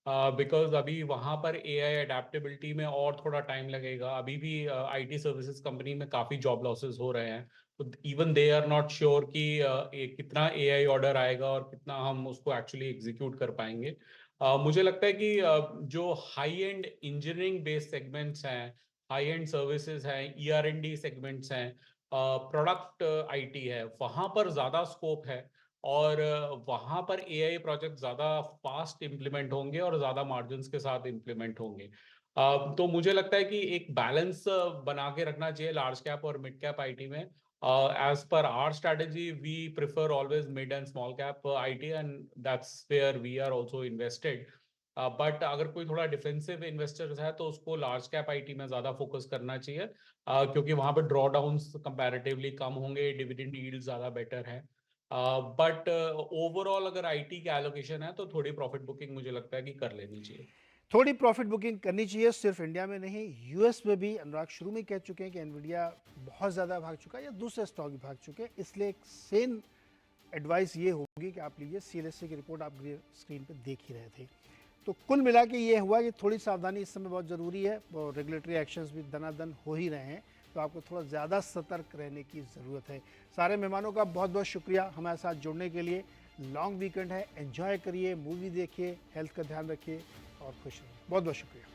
S4: Because अभी वहां पर एआई अडेप्टेबिलिटी में और थोड़ा टाइम लगेगा। अभी भी आईटी सर्विसेज कंपनी में काफी जॉब लॉसेस हो रहे हैं। तो even they are not sure कि कितना एआई ऑर्डर आएगा और कितना हम उसको एक्चुअली एग्जीक्यूट कर पाएंगे। मुझे लगता है कि जो high and engineering based segments हैं, हाई एंड सर्विसेज हैं, ईआरएनडी सेगमेंट्स हैं, प्रोडक्ट आईटी है, वहां पर ज्यादा स्कोप है। और वहां पर एआई प्रोजेक्ट ज्यादा फास्ट इंप्लीमेंट होंगे और ज्यादा मार्जिन्स के साथ इंप्लीमेंट होंगे। तो मुझे लगता है कि एक बैलेंस बना के रखना चाहिए लार्ज कैप और मिड कैप आईटी में। As per our strategy, we prefer always mid and small cap IT, and that's where we are also invested. But अगर कोई थोड़ा डिफेंसिव इन्वेस्टर्स है तो उसको लार्ज कैप आईटी में ज्यादा फोकस करना चाहिए, क्योंकि वहां पे ड्रॉ डाउन्स कंपैरेटिवली कम होंगे, डिविडेंड यील्ड ज्यादा बेटर है। बट ओवरऑल अगर आईटी की एलोकेशन है तो थोड़ी प्रॉफिट बुकिंग मुझे लगता है कि कर लेनी चाहिए।
S1: थोड़ी प्रॉफिट बुकिंग करनी चाहिए, सिर्फ इंडिया में नहीं, यूएस में भी। अनुराग शुरू में कह चुके हैं कि एनवीडिया बहुत ज़्यादा भाग चुका है या दूसरे स्टॉक भी भाग चुके हैं, इसलिए एक सेम एडवाइस ये होगी कि आप लीजिए। सीएलएसए की रिपोर्ट आप स्क्रीन पे देख ही रहे थे। तो कुल मिला के ये हुआ कि थोड़ी सावधानी इस समय बहुत ज़रूरी है, और रेगुलेटरी एक्शंस भी दनादन हो ही रहे हैं, तो आपको थोड़ा ज़्यादा सतर्क रहने की ज़रूरत है। सारे मेहमानों का बहुत बहुत शुक्रिया हमारे साथ जुड़ने के लिए। लॉन्ग वीकेंड है, एंजॉय करिए, मूवी देखिए, हेल्थ का ध्यान रखिए और खुश रहिए। बहुत बहुत शुक्रिया।